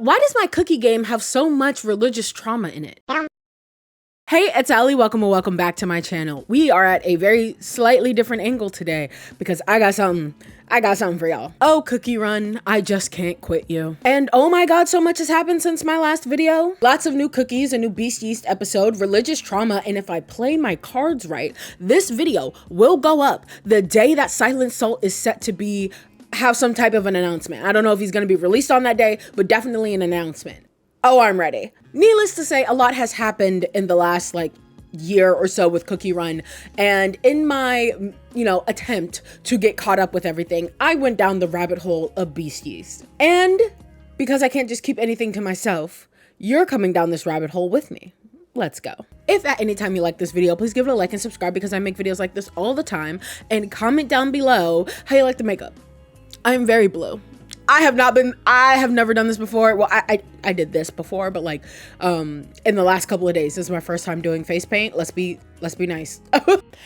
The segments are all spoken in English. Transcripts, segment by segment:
Why does my cookie game have so much religious trauma in it? Hey, it's Ali. Welcome or welcome back to my channel. We are at a very slightly different angle today because I got something for y'all. Oh, cookie run, I just can't quit you. And oh my god, so much has happened since my last video. Lots of new cookies, a new Beast Yeast episode, religious trauma, and if I play my cards right, this video will go up the day that Silent Salt is set to have some type of an announcement. I don't know if he's gonna be released on that day, but definitely an announcement. Oh, I'm ready. Needless to say, a lot has happened in the last year or so with Cookie Run, and in my attempt to get caught up with everything, I went down the rabbit hole of Beast Yeast. And because I can't just keep anything to myself, you're coming down this rabbit hole with me. Let's go. If at any time you like this video, please give it a like and subscribe because I make videos like this all the time, and comment down below how you like the makeup. I'm very blue. I have never done this before. Well, I did this before, but in the last couple of days, this is my first time doing face paint. Let's be nice.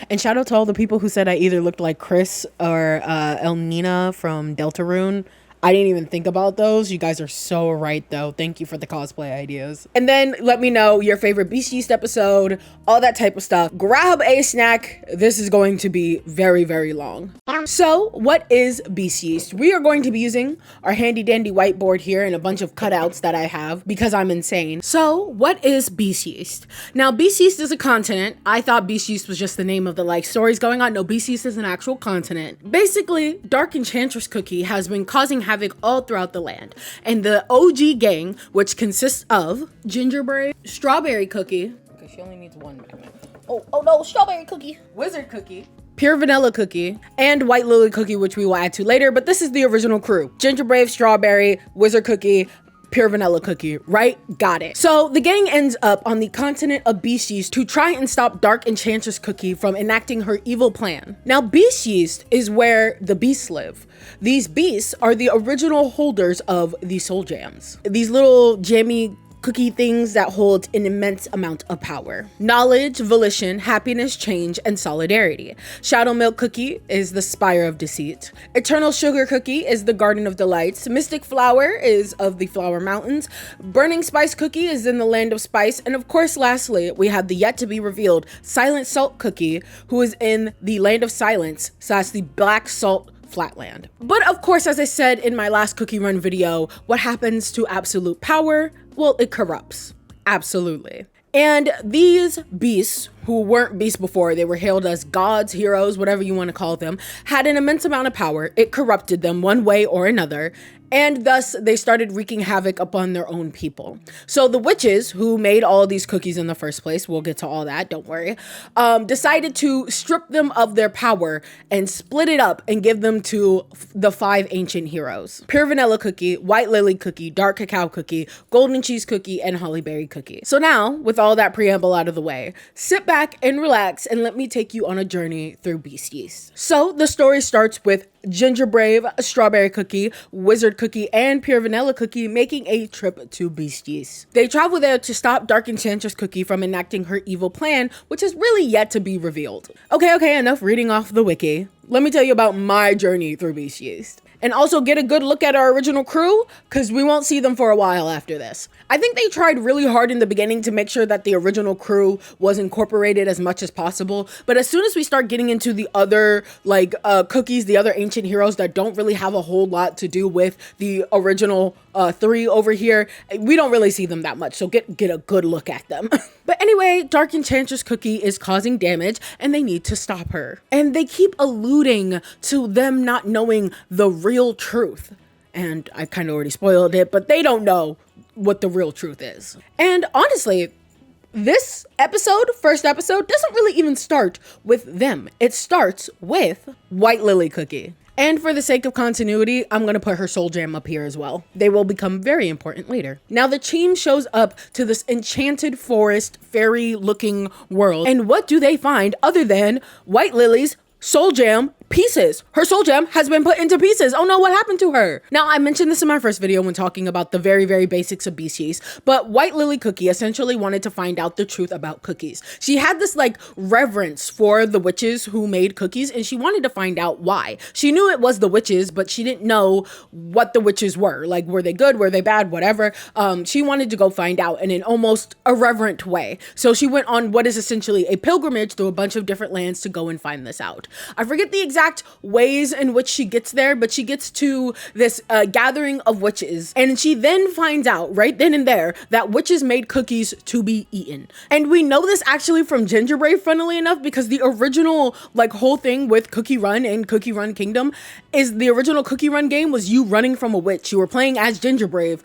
And shout out to all the people who said I either looked like Chris or El Nina from Deltarune. I didn't even think about those. You guys are so right though. Thank you for the cosplay ideas. And then let me know your favorite Beast Yeast episode, all that type of stuff. Grab a snack. This is going to be very, very long. So what is Beast Yeast? We are going to be using our handy dandy whiteboard here and a bunch of cutouts that I have because I'm insane. So what is Beast Yeast? Now Beast Yeast is a continent. I thought Beast Yeast was just the name of the stories going on. No, Beast Yeast is an actual continent. Basically, Dark Enchantress Cookie has been causing havoc all throughout the land. And the OG gang, which consists of Gingerbread, Strawberry Cookie. Okay, she only needs one magnet. Oh no, Strawberry Cookie. Wizard Cookie. Pure Vanilla Cookie, and White Lily Cookie, which we will add to later, but this is the original crew. Gingerbread, Strawberry, Wizard Cookie, Pure Vanilla Cookie, right? Got it. So the gang ends up on the continent of Beast Yeast to try and stop Dark Enchantress Cookie from enacting her evil plan. Now, Beast Yeast is where the beasts live. These beasts are the original holders of the soul jams. These little jammy cookie things that hold an immense amount of power. Knowledge, volition, happiness, change, and solidarity. Shadow Milk Cookie is the Spire of Deceit. Eternal Sugar Cookie is the Garden of Delights. Mystic Flower is of the Flower Mountains. Burning Spice Cookie is in the Land of Spice. And of course, lastly, we have the yet to be revealed Silent Salt Cookie, who is in the Land of Silence / the Black Salt Flatland. But of course, as I said in my last Cookie Run video, what happens to absolute power? Well, it corrupts. Absolutely. And these beasts, who weren't beasts before, they were hailed as gods, heroes, whatever you want to call them, had an immense amount of power. It corrupted them one way or another, and thus they started wreaking havoc upon their own people. So the witches, who made all these cookies in the first place, we'll get to all that, don't worry, decided to strip them of their power and split it up and give them to the 5 ancient heroes. Pure Vanilla Cookie, White Lily Cookie, Dark Cacao Cookie, Golden Cheese Cookie, and Hollyberry Cookie. So now, with all that preamble out of the way, sit back and relax and let me take you on a journey through Beast Yeast. So the story starts with Gingerbread, Strawberry Cookie, Wizard Cookie, and Pure Vanilla Cookie making a trip to Beast Yeast. They travel there to stop Dark Enchantress Cookie from enacting her evil plan, which is really yet to be revealed. Okay, enough reading off the wiki. Let me tell you about my journey through Beast Yeast. And also get a good look at our original crew, because we won't see them for a while after this. I think they tried really hard in the beginning to make sure that the original crew was incorporated as much as possible, but as soon as we start getting into the other cookies, the other ancient heroes that don't really have a whole lot to do with the original 3 over here, we don't really see them that much, so get a good look at them. But anyway, Dark Enchantress Cookie is causing damage and they need to stop her. And they keep alluding to them not knowing the real truth. And I kind of already spoiled it, but they don't know what the real truth is. And honestly, this first episode, doesn't really even start with them. It starts with White Lily Cookie. And for the sake of continuity, I'm gonna put her soul gem up here as well. They will become very important later. Now the team shows up to this enchanted forest, fairy looking world. And what do they find other than White Lily's soul gem pieces. Her soul gem has been put into pieces. Oh no, what happened to her? Now, I mentioned this in my first video when talking about the very, very basics of Beast Yeast, but White Lily Cookie essentially wanted to find out the truth about cookies. She had this like reverence for the witches who made cookies, and she wanted to find out why. She knew it was the witches, but she didn't know what the witches were. Like, were they good? Were they bad? Whatever. She wanted to go find out in an almost irreverent way. So she went on what is essentially a pilgrimage through a bunch of different lands to go and find this out. I forget the exact ways in which she gets there, but she gets to this gathering of witches, and she then finds out right then and there that witches made cookies to be eaten. And we know this actually from Gingerbrave, funnily enough, because the original like whole thing with Cookie Run and Cookie Run Kingdom is the original Cookie Run game was you running from a witch. You were playing as Gingerbrave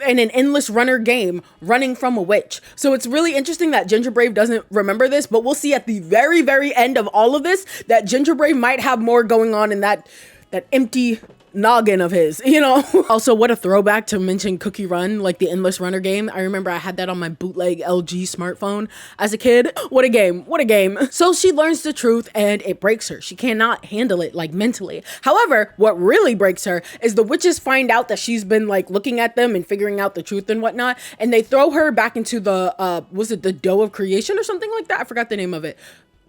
in an endless runner game running from a witch. So it's really interesting that Gingerbrave doesn't remember this, but we'll see at the very, very end of all of this that Gingerbrave might have more going on in that empty noggin of his, you know. Also, what a throwback to mention Cookie Run, like the endless runner game. I remember I had that on my bootleg LG smartphone as a kid. What a game, what a game. So she learns the truth and it breaks her. She cannot handle it like mentally. However, what really breaks her is the witches find out that she's been like looking at them and figuring out the truth and whatnot, and they throw her back into the was it the dough of creation or something like that? I forgot the name of it.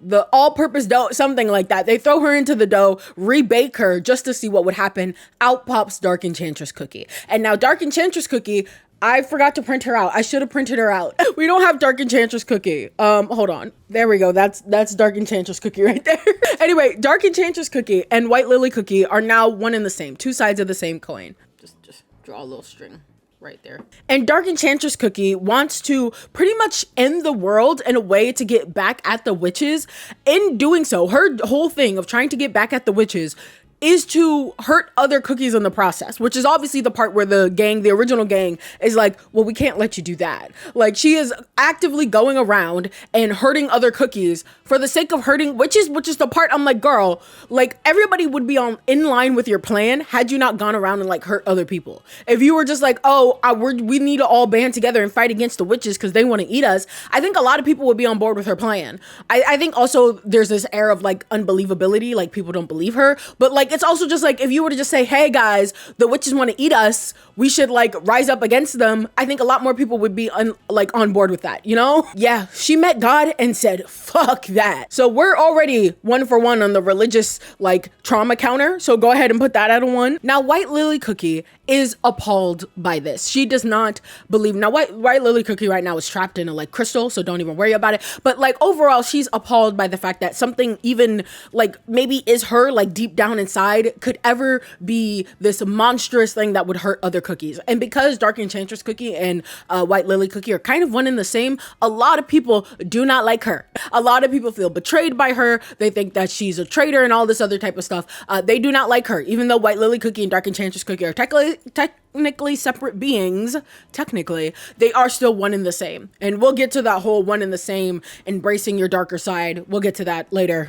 The all-purpose dough, something like that. They throw her into the dough, rebake her just to see what would happen. Out pops Dark Enchantress Cookie. And now Dark Enchantress Cookie, I forgot to print her out. I should have printed her out. We don't have Dark Enchantress Cookie. Hold on. There we go. That's Dark Enchantress Cookie right there. Anyway, Dark Enchantress Cookie and White Lily Cookie are now one and the same. Two sides of the same coin. Just draw a little string right there. And Dark Enchantress Cookie wants to pretty much end the world in a way to get back at the witches. In doing so, her whole thing of trying to get back at the witches is to hurt other cookies in the process, which is obviously the part where the gang, the original gang, is like, well, we can't let you do that. Like, she is actively going around and hurting other cookies for the sake of hurting witches, which is the part I'm like, girl, like, everybody would be in line with your plan had you not gone around and like hurt other people. If you were just like, oh, we need to all band together and fight against the witches because they want to eat us, I think a lot of people would be on board with her plan. I think also there's this air of like unbelievability, like people don't believe her, but like, it's also just like, if you were to just say, hey guys, the witches want to eat us, we should like rise up against them, I think a lot more people would be on board with that, you know? Yeah, she met God and said, fuck that. So we're already 1 for 1 on the religious like trauma counter. So go ahead and put that at a 1. Now, White Lily Cookie is appalled by this. She does not believe. Now, White Lily Cookie right now is trapped in a like crystal, so don't even worry about it. But like overall, she's appalled by the fact that something even like maybe is her like deep down inside could ever be this monstrous thing that would hurt other cookies. And because Dark Enchantress Cookie and White Lily Cookie are kind of one and the same, a lot of people do not like her. A lot of people feel betrayed by her. They think that she's a traitor and all this other type of stuff. They do not like her, even though White Lily Cookie and Dark Enchantress Cookie are technically separate beings. Technically, they are still one and the same. And we'll get to that whole one and the same, embracing your darker side. We'll get to that later.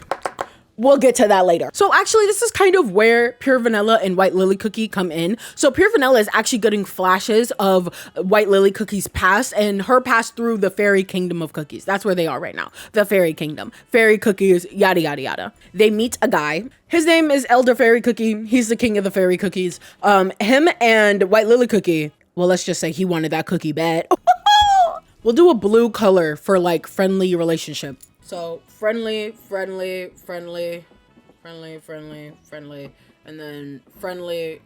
So actually, this is kind of where Pure Vanilla and White Lily Cookie come in. So Pure Vanilla is actually getting flashes of White Lily Cookie's past and her past through the fairy kingdom of cookies. That's where they are right now. The fairy kingdom. Fairy cookies, yada, yada, yada. They meet a guy. His name is Elder Fairy Cookie. He's the king of the fairy cookies. Him and White Lily Cookie, well, let's just say he wanted that cookie bad. We'll do a blue color for like friendly relationship. So friendly, and then friendly.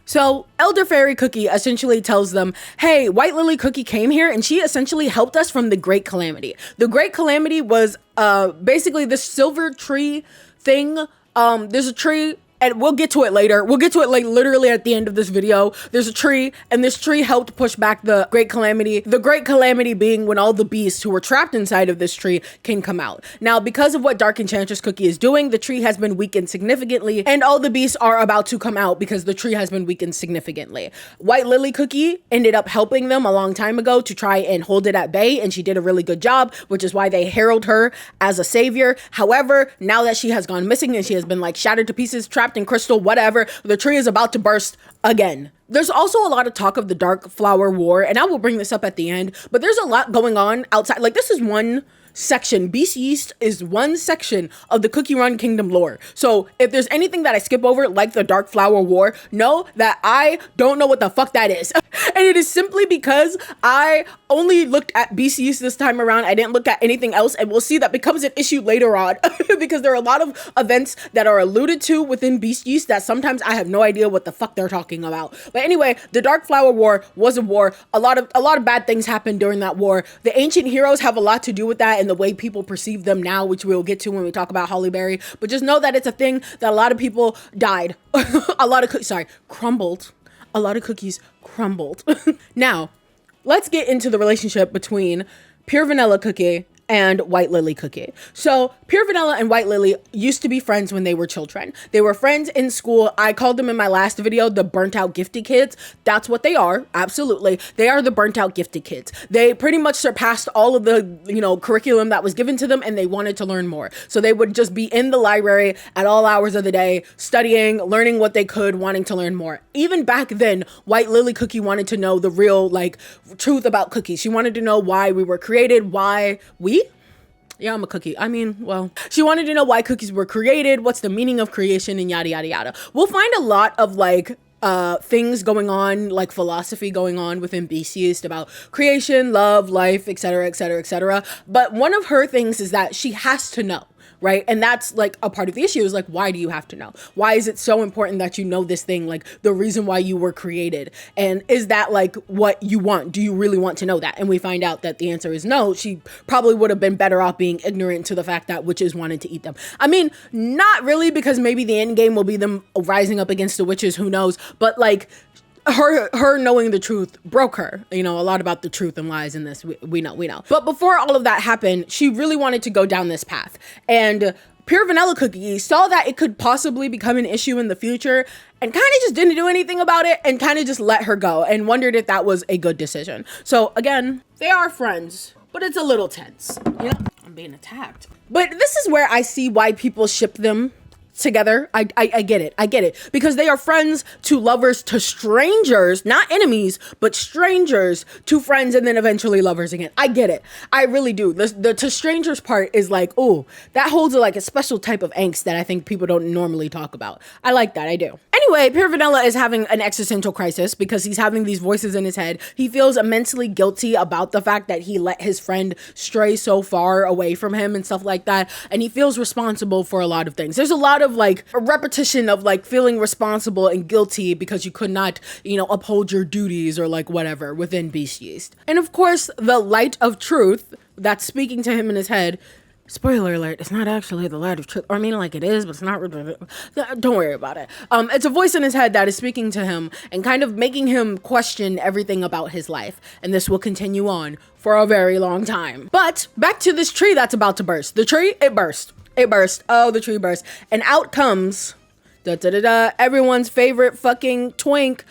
So Elder Fairy Cookie essentially tells them, hey, White Lily Cookie came here and she essentially helped us from the Great Calamity. The Great Calamity was basically this silver tree thing. There's a tree. And we'll get to it later. We'll get to it like literally at the end of this video. There's a tree, and this tree helped push back the Great Calamity. The Great Calamity being when all the beasts who were trapped inside of this tree can come out. Now, because of what Dark Enchantress Cookie is doing, the tree has been weakened significantly, and all the beasts are about to come out because the tree has been weakened significantly. White Lily Cookie ended up helping them a long time ago to try and hold it at bay, and she did a really good job, which is why they herald her as a savior. However, now that she has gone missing and she has been like shattered to pieces, trapped in crystal, whatever, the tree is about to burst again. There's also a lot of talk of the Dark Flower War, and I will bring this up at the end, but there's a lot going on outside. Like, this is one section. Beast Yeast is one section of the Cookie Run Kingdom lore. So if there's anything that I skip over, like the Dark Flower War, know that I don't know what the fuck that is. And it is simply because I only looked at Beast Yeast this time around. I didn't look at anything else, and we'll see that becomes an issue later on because there are a lot of events that are alluded to within Beast Yeast that sometimes I have no idea what the fuck they're talking about. But anyway, the Dark Flower War was a war. A lot of bad things happened during that war. The ancient heroes have a lot to do with that and the way people perceive them now, which we'll get to when we talk about Hollyberry. But just know that it's a thing that a lot of people died. Crumbled. A lot of cookies crumbled. Now, let's get into the relationship between Pure Vanilla Cookie and White Lily Cookie. So Pure Vanilla and White Lily used to be friends when they were children. They were friends in school. I called them in my last video the burnt out gifted kids. That's what they are. Absolutely. They are the burnt out gifted kids. They pretty much surpassed all of the, curriculum that was given to them, and they wanted to learn more. So they would just be in the library at all hours of the day, studying, learning what they could, wanting to learn more. Even back then, White Lily Cookie wanted to know the real, truth about cookies. She wanted to know why we were created, yeah, I'm a cookie. She wanted to know why cookies were created, what's the meaning of creation, and yada, yada, yada. We'll find a lot of things going on, like philosophy going on within Beast Yeast about creation, love, life, etc., etc., etc. But one of her things is that she has to know. Right. And that's a part of the issue is why do you have to know? Why is it so important that you know this thing, the reason why you were created? And is that what you want? Do you really want to know that? And we find out that the answer is no. She probably would have been better off being ignorant to the fact that witches wanted to eat them. Not really, because maybe the end game will be them rising up against the witches. Who knows? But her knowing the truth broke her. A lot about the truth and lies in this. We know. But before all of that happened, she really wanted to go down this path. And Pure Vanilla Cookie saw that it could possibly become an issue in the future and kind of just didn't do anything about it and kind of just let her go and wondered if that was a good decision. So again, they are friends, but it's a little tense. I'm being attacked. But this is where I see why people ship them together. I get it because they are friends to lovers to strangers, not enemies, but strangers to friends, and then eventually lovers again. I get it. I really do. The to strangers part is oh, that holds a special type of angst that I think people don't normally talk about. I like that. I do. Anyway, Pure Vanilla is having an existential crisis because he's having these voices in his head. He feels immensely guilty about the fact that he let his friend stray so far away from him and stuff like that. And he feels responsible for a lot of things. There's a lot of a repetition of feeling responsible and guilty because you could not, uphold your duties or whatever within Beast Yeast. And of course, the light of truth that's speaking to him in his head. Spoiler alert, it's not actually the light of truth. It is, but it's not. Don't worry about it. It's a voice in his head that is speaking to him and kind of making him question everything about his life. And this will continue on for a very long time. But back to this tree that's about to burst. The tree, it burst. It burst. Oh, the tree burst. And out comes everyone's favorite fucking twink,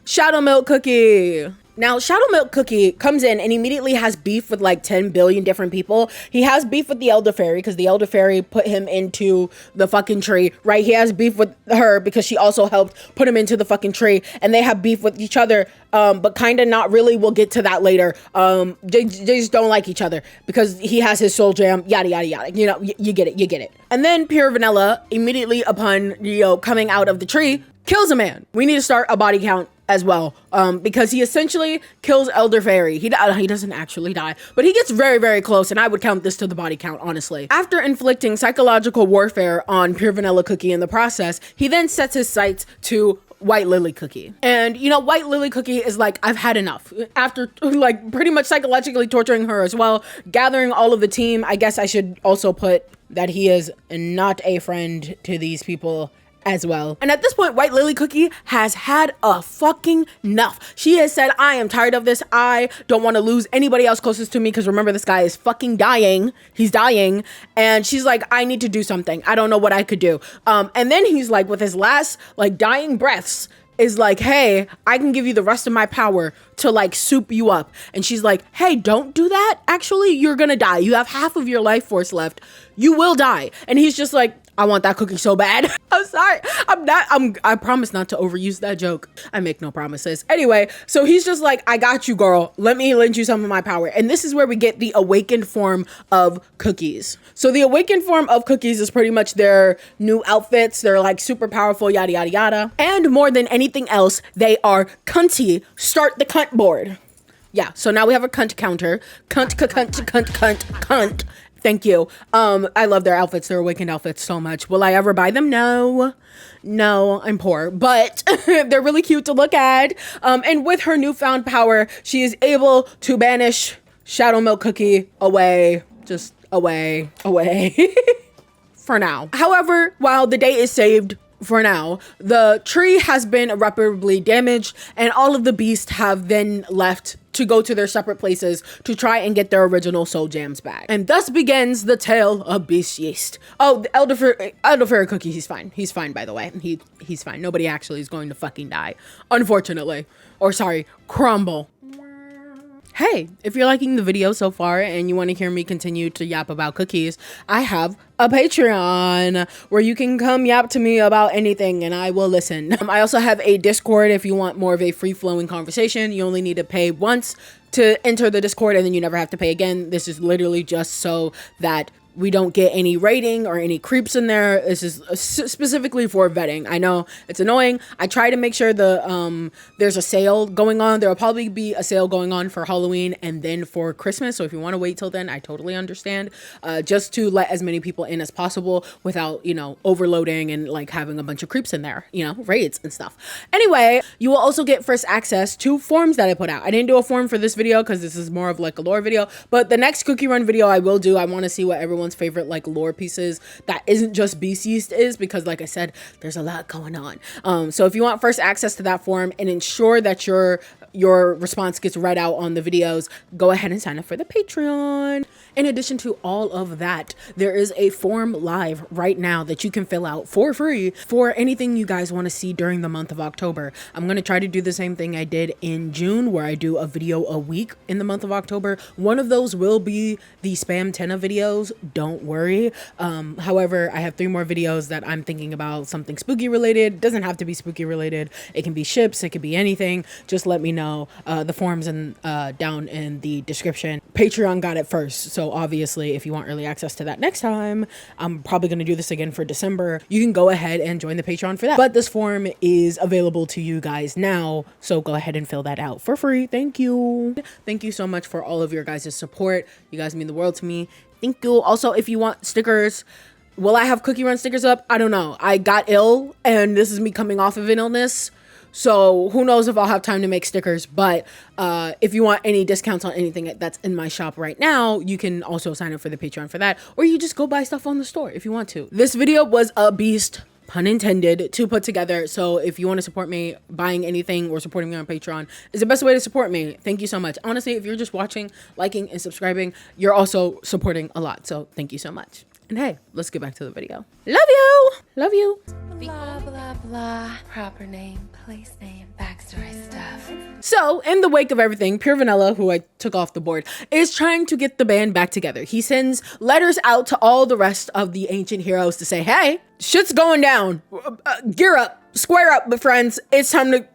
Shadow Milk Cookie. Now, Shadow Milk Cookie comes in and immediately has beef with 10 billion different people. He has beef with the Elder Fairy because the Elder Fairy put him into the fucking tree, right? He has beef with her because she also helped put him into the fucking tree, and they have beef with each other, but kind of not really. We'll get to that later. They just don't like each other because he has his soul gem, yada, yada, yada. You get it. And then Pure Vanilla, immediately upon, coming out of the tree, kills a man. We need to start a body count as well, because he essentially kills Elder Fairy. He doesn't actually die, but he gets very, very close, and I would count this to the body count, honestly. After inflicting psychological warfare on Pure Vanilla Cookie in the process, he then sets his sights to White Lily Cookie. And White Lily Cookie is I've had enough. After pretty much psychologically torturing her as well, gathering all of the team. I guess I should also put that he is not a friend to these people as well. And at this point, White Lily Cookie has had a fucking enough. She has said, I am tired of this. I don't want to lose anybody else closest to me, because remember, this guy is fucking dying. He's dying. And she's like, I need to do something. I don't know what I could do. And then he's with his last dying breaths, is hey, I can give you the rest of my power to soup you up. And she's like, hey, don't do that. Actually, you're gonna die. You have half of your life force left. You will die. And he's just I want that cookie so bad. I'm sorry. I promise not to overuse that joke. I make no promises. Anyway, so he's just like, I got you, girl. Let me lend you some of my power. And this is where we get the awakened form of cookies. So the awakened form of cookies is pretty much their new outfits. They're like super powerful, yada, yada, yada. And more than anything else, they are cunty. Start the cunt board. Yeah, so now we have a cunt counter. Cunt. Thank you. I love their outfits, their awakened outfits so much. Will I ever buy them? No, I'm poor, but they're really cute to look at. And with her newfound power, she is able to banish Shadow Milk Cookie away, just away, for now. However, while the day is saved for now, the tree has been irreparably damaged and all of the beasts have then left to go to their separate places to try and get their original soul gems back. And thus begins the tale of Beast Yeast. Oh, the Elderfairy Cookie, he's fine. He's fine, by the way. He's fine. Nobody actually is going to fucking die, unfortunately. Or sorry, crumble. Hey, if you're liking the video so far and you want to hear me continue to yap about cookies, I have a Patreon where you can come yap to me about anything and I will listen. I also have a Discord if you want more of a free-flowing conversation. You only need to pay once to enter the Discord and then you never have to pay again. This is literally just so that we don't get any raiding or any creeps in there. This is specifically for vetting. I know it's annoying. I try to make sure there's a sale going on. There will probably be a sale going on for Halloween and then for Christmas. So if you want to wait till then, I totally understand. Just to let as many people in as possible without, you know, overloading and like having a bunch of creeps in there, you know, raids and stuff. Anyway, you will also get first access to forms that I put out. I didn't do a form for this video because this is more of like a lore video, but the next cookie run video I will do. I want to see what everyone's favorite like lore pieces that isn't just Beast Yeast is, because like I said, there's a lot going on. So if you want first access to that form and ensure that your response gets read out on the videos, go ahead and sign up for the Patreon. In addition to all of that, there is a form live right now that you can fill out for free for anything you guys want to see during the month of October. I'm going to try to do the same thing I did in June, where I do a video a week in the month of October. One of those will be the spam Tenna videos. Don't worry. However, I have 3 more videos that I'm thinking about something spooky related. It doesn't have to be spooky related. It can be ships. It could be anything. Just let me know. The forms down in the description. Patreon got it first. So obviously, if you want early access to that next time, I'm probably going to do this again for December. You can go ahead and join the Patreon for that. But this form is available to you guys now. So go ahead and fill that out for free. Thank you. Thank you so much for all of your guys' support. You guys mean the world to me. Thank you. Also, if you want stickers, will I have cookie run stickers up? I don't know. I got ill and this is me coming off of an illness. So who knows if I'll have time to make stickers, but if you want any discounts on anything that's in my shop right now, you can also sign up for the Patreon for that, or you just go buy stuff on the store if you want to. This video was a beast, pun intended, to put together. So if you want to support me, buying anything or supporting me on Patreon is the best way to support me. Thank you so much. Honestly, if you're just watching, liking, and subscribing, you're also supporting a lot. So thank you so much. And hey, let's get back to the video. Love you. Love you. Blah, blah, blah. Proper name, place name, backstory stuff. So, in the wake of everything, Pure Vanilla, who I took off the board, is trying to get the band back together. He sends letters out to all the rest of the ancient heroes to say, hey, shit's going down. Gear up. Square up, my friends. It's time to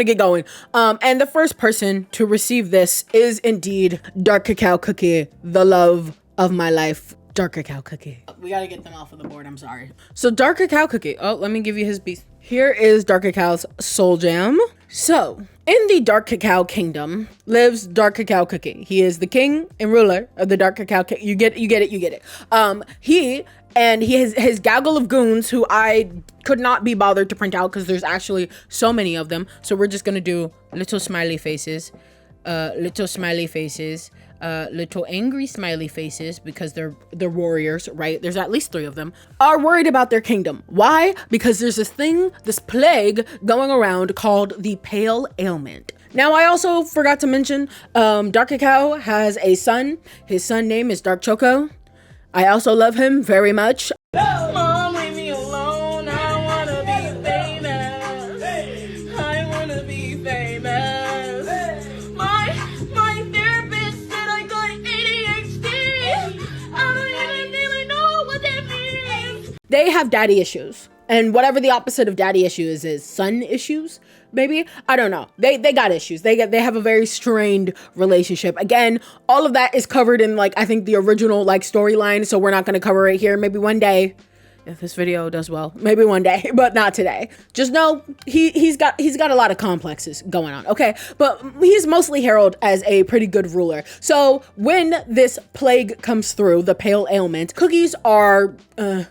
get going. And the first person to receive this is indeed Dark Cacao Cookie, the love of my life. Dark Cacao Cookie. We gotta get them off of the board, I'm sorry. So Dark Cacao Cookie, oh, let me give you his beast. Here is Dark Cacao's soul gem. So, in the Dark Cacao Kingdom lives Dark Cacao Cookie. He is the king and ruler of the Dark Cacao Kingdom. You get it. He has his gaggle of goons who I could not be bothered to print out because there's actually so many of them. So we're just gonna do little smiley faces, little angry smiley faces, because they're warriors, right? There's at least 3 of them, are worried about their kingdom. Why? Because there's this plague going around called the Pale Ailment. Now, I also forgot to mention, Dark Cacao has a son. His son name is Dark Choco. I also love him very much. Mom, leave me alone. I wanna be famous. I wanna be famous. My therapist said I got ADHD. I don't even really know what that means. They they have daddy issues. And whatever the opposite of daddy issues is son issues, maybe? I don't know. They got issues. They have a very strained relationship. Again, all of that is covered in like, I think the original like storyline. So we're not going to cover it here. Maybe one day, if this video does well, maybe one day, but not today. Just know he's got a lot of complexes going on. Okay. But he's mostly heralded as a pretty good ruler. So when this plague comes through, the pale ailment, cookies are,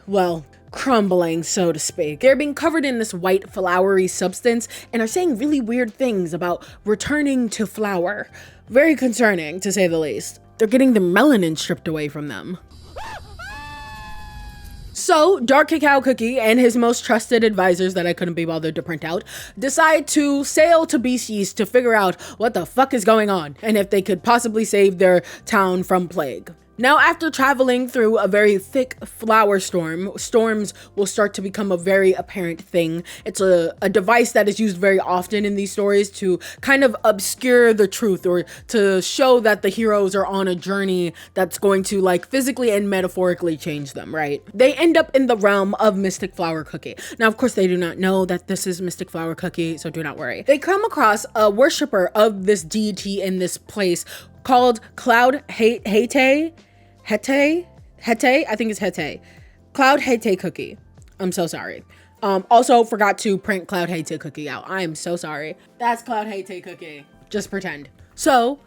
well, crumbling, so to speak. They're being covered in this white flowery substance and are saying really weird things about returning to flower. Very concerning, to say the least. They're getting the melanin stripped away from them. So Dark Cacao Cookie and his most trusted advisors that I couldn't be bothered to print out decide to sail to Beast Yeast to figure out what the fuck is going on and if they could possibly save their town from plague. Now, after traveling through a very thick flower storm, storms will start to become a very apparent thing. It's a device that is used very often in these stories to kind of obscure the truth or to show that the heroes are on a journey that's going to like physically and metaphorically change them, right? They end up in the realm of Mystic Flower Cookie. Now, of course, they do not know that this is Mystic Flower Cookie, so do not worry. They come across a worshiper of this deity in this place called Cloud Hete, I think it's Hete. Cloud Hete Cookie. I'm so sorry. Also forgot to print Cloud Hete Cookie out. I am so sorry. That's Cloud Hete Cookie. Just pretend. So,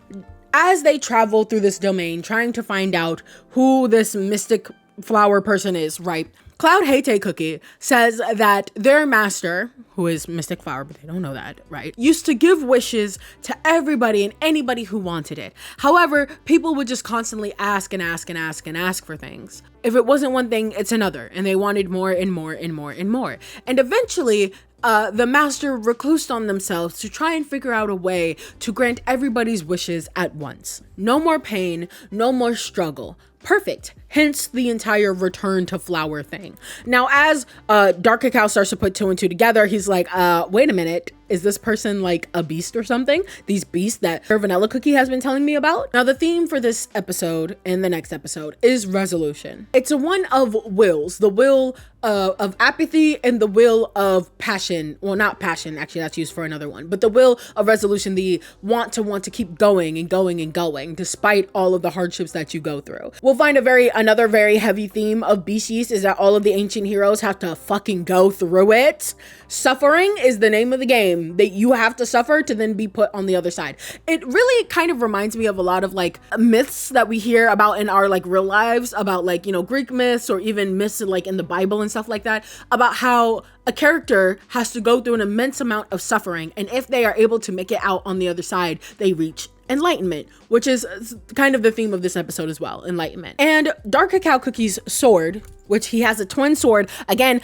as they travel through this domain, trying to find out who this mystic flower person is, right? Cloud Hete Cookie says that their master, who is Mystic Flower, but they don't know that, right, used to give wishes to everybody and anybody who wanted it. However, people would just constantly ask and ask and ask and ask for things. If it wasn't one thing, it's another, and they wanted more and more and more and more. And eventually, the master reclused on themselves to try and figure out a way to grant everybody's wishes at once. No more pain, no more struggle. Perfect. Hence the entire return to flower thing. Now, as Dark Cacao starts to put two and two together, he's like, wait a minute. Is this person like a beast or something? These beasts that Vanilla Cookie has been telling me about? Now, the theme for this episode and the next episode is resolution. It's a one of wills, the will of apathy and the will of passion. Well, not passion, actually, that's used for another one, but the will of resolution, the want to keep going and going and going despite all of the hardships that you go through. We'll find another very heavy theme of Beast Yeast is that all of the ancient heroes have to fucking go through it. Suffering is the name of the game, that you have to suffer to then be put on the other side. It really kind of reminds me of a lot of like myths that we hear about in our like real lives, about like, you know, Greek myths or even myths like in the Bible and stuff like that, about how a character has to go through an immense amount of suffering, and if they are able to make it out on the other side, they reach enlightenment, which is kind of the theme of this episode as well, enlightenment. And Dark Cacao Cookie's sword, which he has a twin sword, again,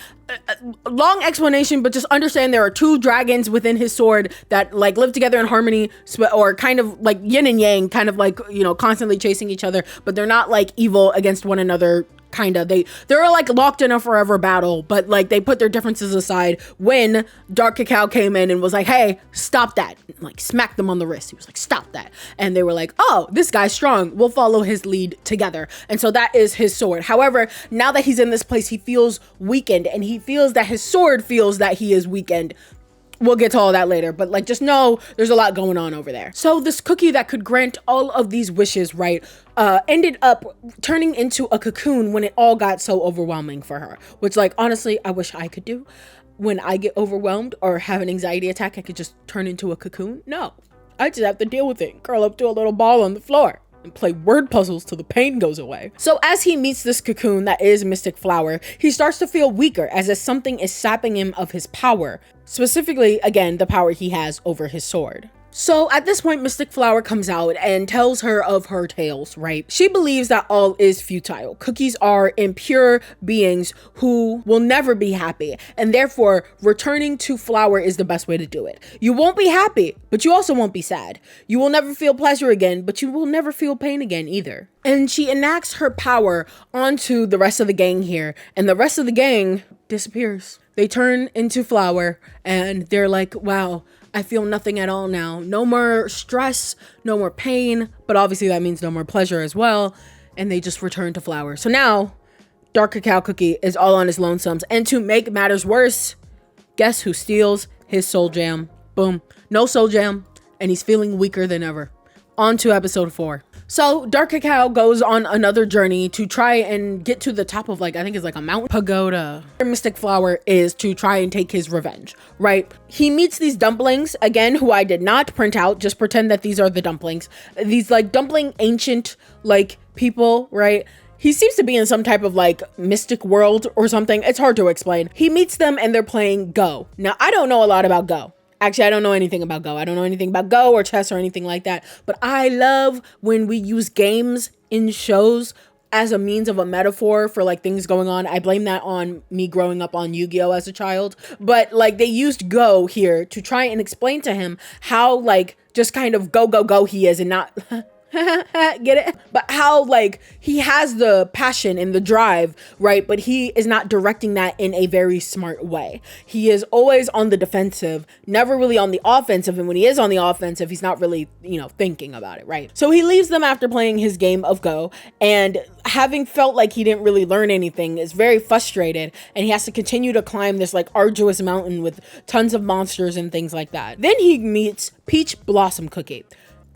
long explanation, but just understand there are two dragons within his sword that like live together in harmony, or kind of like yin and yang, kind of like, you know, constantly chasing each other, but they're not like evil against one another. Kinda, they're like locked in a forever battle, but like they put their differences aside when Dark Cacao came in and was like, hey, stop that, like smacked them on the wrist. He was like, stop that. And they were like, oh, this guy's strong, we'll follow his lead together. And so that is his sword. However, now that he's in this place, he feels weakened, and he feels that his sword feels that he is weakened. We'll get to all that later, but like just know there's a lot going on over there. So this cookie that could grant all of these wishes, right, ended up turning into a cocoon when it all got so overwhelming for her, which like honestly I wish I could do. When I get overwhelmed or have an anxiety attack, I could just turn into a cocoon. No, I just have to deal with it, curl up to a little ball on the floor and play word puzzles till the pain goes away. So as he meets this cocoon that is Mystic Flower, he starts to feel weaker, as if something is sapping him of his power. Specifically, again, the power he has over his sword. So at this point, Mystic Flower comes out and tells her of her tales, right? She believes that all is futile. Cookies are impure beings who will never be happy, and therefore returning to flower is the best way to do it. You won't be happy, but you also won't be sad. You will never feel pleasure again, but you will never feel pain again either. And she enacts her power onto the rest of the gang here, and the rest of the gang disappears. They turn into flower, and they're like, wow, I feel nothing at all now. No more stress, no more pain, but obviously that means no more pleasure as well. And they just return to flower. So now Dark Cacao Cookie is all on his lonesomes. And to make matters worse, guess who steals his soul jam? Boom. No soul jam. And he's feeling weaker than ever. On to episode 4. So Dark Cacao goes on another journey to try and get to the top of, like, I think it's like a mountain pagoda. Mystic Flower is to try and take his revenge, right? He meets these dumplings, again, who I did not print out. Just pretend that these are the dumplings. These like dumpling ancient like people, right? He seems to be in some type of like mystic world or something. It's hard to explain. He meets them and they're playing Go. Now, I don't know a lot about Go. Actually, I don't know anything about Go. I don't know anything about Go or chess or anything like that. But I love when we use games in shows as a means of a metaphor for like things going on. I blame that on me growing up on Yu-Gi-Oh as a child. But like they used Go here to try and explain to him how like just kind of go he is and not... get it? But how like he has the passion and the drive, right? But he is not directing that in a very smart way. He is always on the defensive, never really on the offensive. And when he is on the offensive, he's not really, you know, thinking about it, right? So he leaves them after playing his game of Go, and having felt like he didn't really learn anything, is very frustrated, and he has to continue to climb this like arduous mountain with tons of monsters and things like that. Then he meets Peach Blossom Cookie.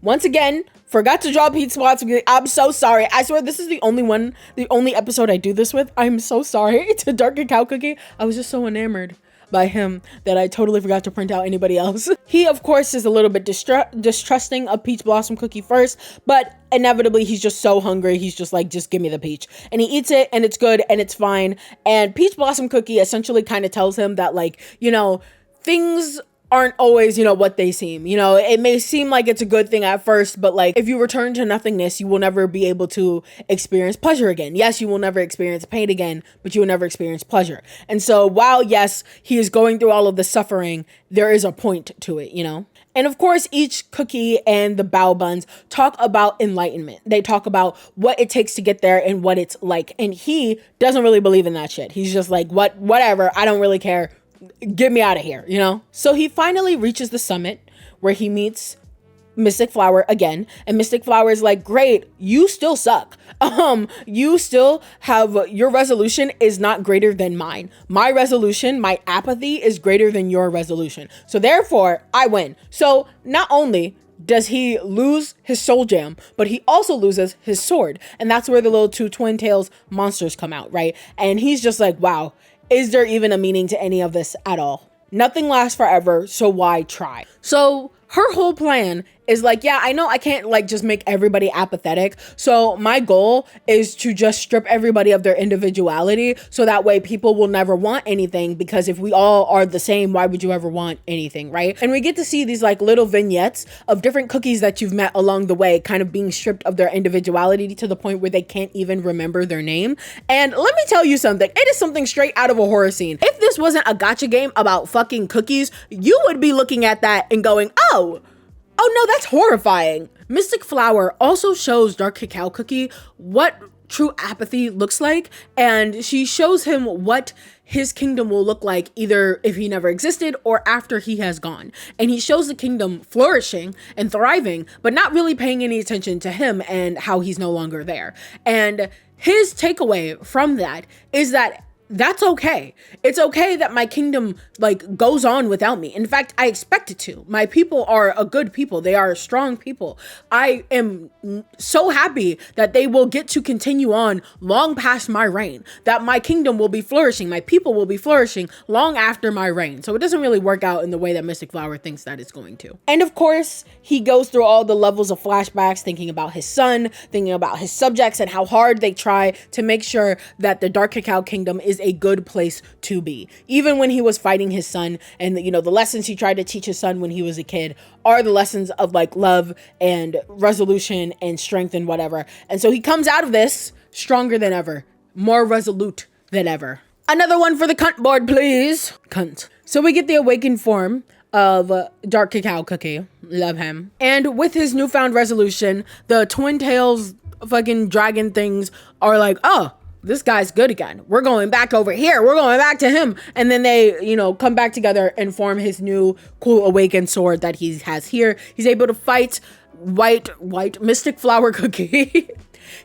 Once again, forgot to draw Peach Blossom Cookie. I'm so sorry. I swear this is the only episode I do this with. I'm so sorry to Dark Cacao Cookie. I was just so enamored by him that I totally forgot to print out anybody else. He, of course, is a little bit distrusting of Peach Blossom Cookie first, but inevitably he's just so hungry. He's just like, just give me the peach. And he eats it and it's good and it's fine. And Peach Blossom Cookie essentially kind of tells him that, like, you know, things aren't always, you know, what they seem. You know, it may seem like it's a good thing at first, but like if you return to nothingness, you will never be able to experience pleasure again. Yes, you will never experience pain again, but you will never experience pleasure. And so while, yes, he is going through all of the suffering, there is a point to it, you know? And of course, each cookie and the bao buns talk about enlightenment. They talk about what it takes to get there and what it's like. And he doesn't really believe in that shit. He's just like, whatever, I don't really care. Get me out of here, you know? So he finally reaches the summit where he meets Mystic Flower again, and Mystic Flower is like, great, you still suck. You still have, your resolution is not greater than mine. My resolution, my apathy is greater than your resolution. So therefore, I win. So not only does he lose his soul jam, but he also loses his sword. And that's where the little two twin tails monsters come out, right? And he's just like, wow, is there even a meaning to any of this at all? Nothing lasts forever, so why try? So her whole plan is like, yeah, I know I can't like just make everybody apathetic. So my goal is to just strip everybody of their individuality, so that way people will never want anything, because if we all are the same, why would you ever want anything, right? And we get to see these like little vignettes of different cookies that you've met along the way kind of being stripped of their individuality to the point where they can't even remember their name. And let me tell you something, it is something straight out of a horror scene. If this wasn't a gacha game about fucking cookies, you would be looking at that and going, oh no, that's horrifying. Mystic Flower also shows Dark Cacao Cookie what true apathy looks like, and she shows him what his kingdom will look like either if he never existed or after he has gone. And he shows the kingdom flourishing and thriving, but not really paying any attention to him and how he's no longer there. And his takeaway from that is that that's okay. It's okay that my kingdom like goes on without me. In fact, I expect it to. My people are a good people. They are a strong people. I am so happy that they will get to continue on long past my reign, that my kingdom will be flourishing. My people will be flourishing long after my reign. So it doesn't really work out in the way that Mystic Flower thinks that it's going to. And of course, he goes through all the levels of flashbacks, thinking about his son, thinking about his subjects and how hard they try to make sure that the Dark Cacao Kingdom is a good place to be. Even when he was fighting his son, and you know, the lessons he tried to teach his son when he was a kid are the lessons of like love and resolution and strength and whatever. And so he comes out of this stronger than ever, more resolute than ever. Another one for the cunt board, please. Cunt. So we get the awakened form of Dark Cacao Cookie. Love him. And with his newfound resolution, the twin tails fucking dragon things are like, oh, this guy's good again. We're going back over here. We're going back to him. And then they, you know, come back together and form his new cool awakened sword that he has here. He's able to fight white Mystic Flower Cookie.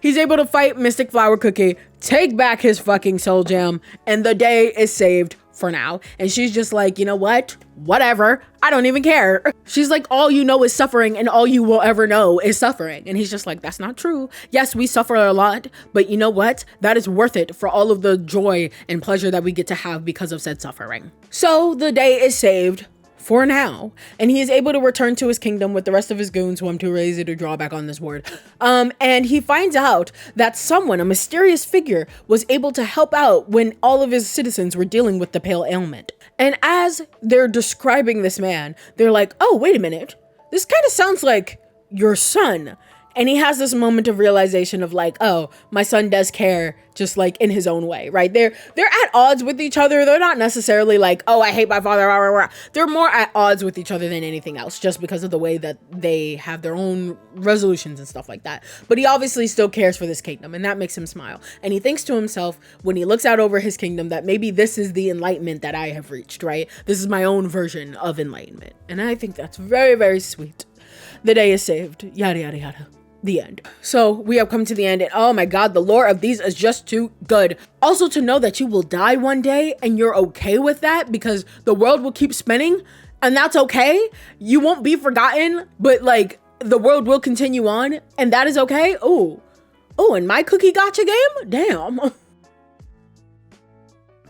He's able to fight Mystic Flower Cookie, take back his fucking soul gem, and the day is saved for now. And she's just like, you know what? Whatever. I don't even care. She's like, all you know is suffering and all you will ever know is suffering. And he's just like, that's not true. Yes, we suffer a lot, but you know what? That is worth it for all of the joy and pleasure that we get to have because of said suffering. So the day is saved for now, and he is able to return to his kingdom with the rest of his goons, who I'm too lazy to draw back on this board. And he finds out that someone, a mysterious figure, was able to help out when all of his citizens were dealing with the pale ailment. And as they're describing this man, they're like, oh, wait a minute. This kind of sounds like your son. And he has this moment of realization of like, oh, my son does care, just like in his own way, right? They're at odds with each other. They're not necessarily like, oh, I hate my father. Rah, rah, rah. They're more at odds with each other than anything else, just because of the way that they have their own resolutions and stuff like that. But he obviously still cares for this kingdom, and that makes him smile. And he thinks to himself when he looks out over his kingdom that maybe this is the enlightenment that I have reached, right? This is my own version of enlightenment. And I think that's very, very sweet. The day is saved. Yada, yada, yada. The end. So we have come to the end, and oh my god, the lore of these is just too good. Also, to know that you will die one day and you're okay with that because the world will keep spinning, and that's okay. You won't be forgotten, but like the world will continue on, and that is okay. Oh, and my cookie gacha game? Damn.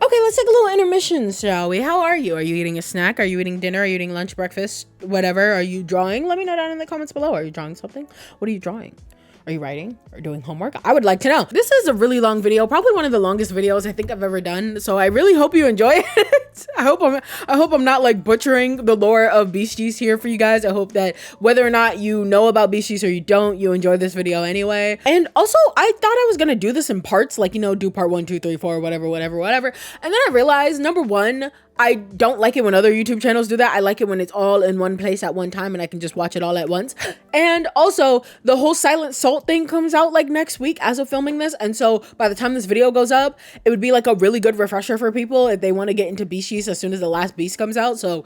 Okay, let's take a little intermission, shall we? How are you? Are you eating a snack? Are you eating dinner? Are you eating lunch, breakfast, whatever? Are you drawing? Let me know down in the comments below. Are you drawing something? What are you drawing? Are you writing or doing homework? I would like to know. This is a really long video, probably one of the longest videos I think I've ever done. So I really hope you enjoy it. I hope I'm not like butchering the lore of Beast Yeast here for you guys. I hope that whether or not you know about Beast Yeast or you don't, you enjoy this video anyway. And also, I thought I was gonna do this in parts, like, you know, do part 1, 2, 3, 4, whatever. And then I realized, number one, I don't like it when other YouTube channels do that. I like it when it's all in one place at one time and I can just watch it all at once. And also, the whole Silent Salt thing comes out like next week as of filming this. And so by the time this video goes up, it would be like a really good refresher for people if they want to get into Beast Yeast as soon as the last beast comes out. So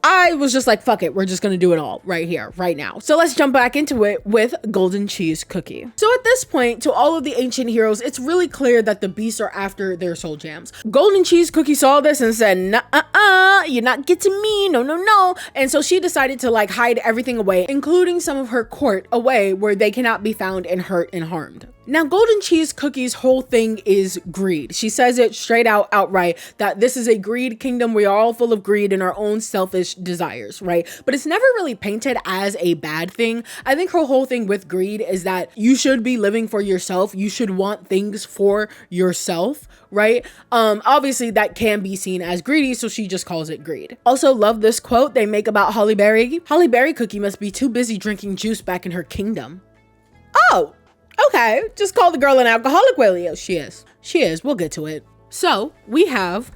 I was just like, fuck it, we're just gonna do it all right here, right now. So let's jump back into it with Golden Cheese Cookie. So at this point, to all of the ancient heroes, it's really clear that the beasts are after their soul jams. Golden Cheese Cookie saw this and said, nah, you're not getting me, no. And so she decided to like hide everything away, including some of her court away where they cannot be found and hurt and harmed. Now, Golden Cheese Cookie's whole thing is greed. She says it straight out outright that this is a greed kingdom. We are all full of greed and our own selfish desires, right? But it's never really painted as a bad thing. I think her whole thing with greed is that you should be living for yourself. You should want things for yourself, right? Obviously that can be seen as greedy, so she just calls it greed. Also, love this quote they make about Holly Berry. Holly Berry Cookie must be too busy drinking juice back in her kingdom. Oh, okay, just call the girl an alcoholic. Well, yeah, she is. We'll get to it. So we have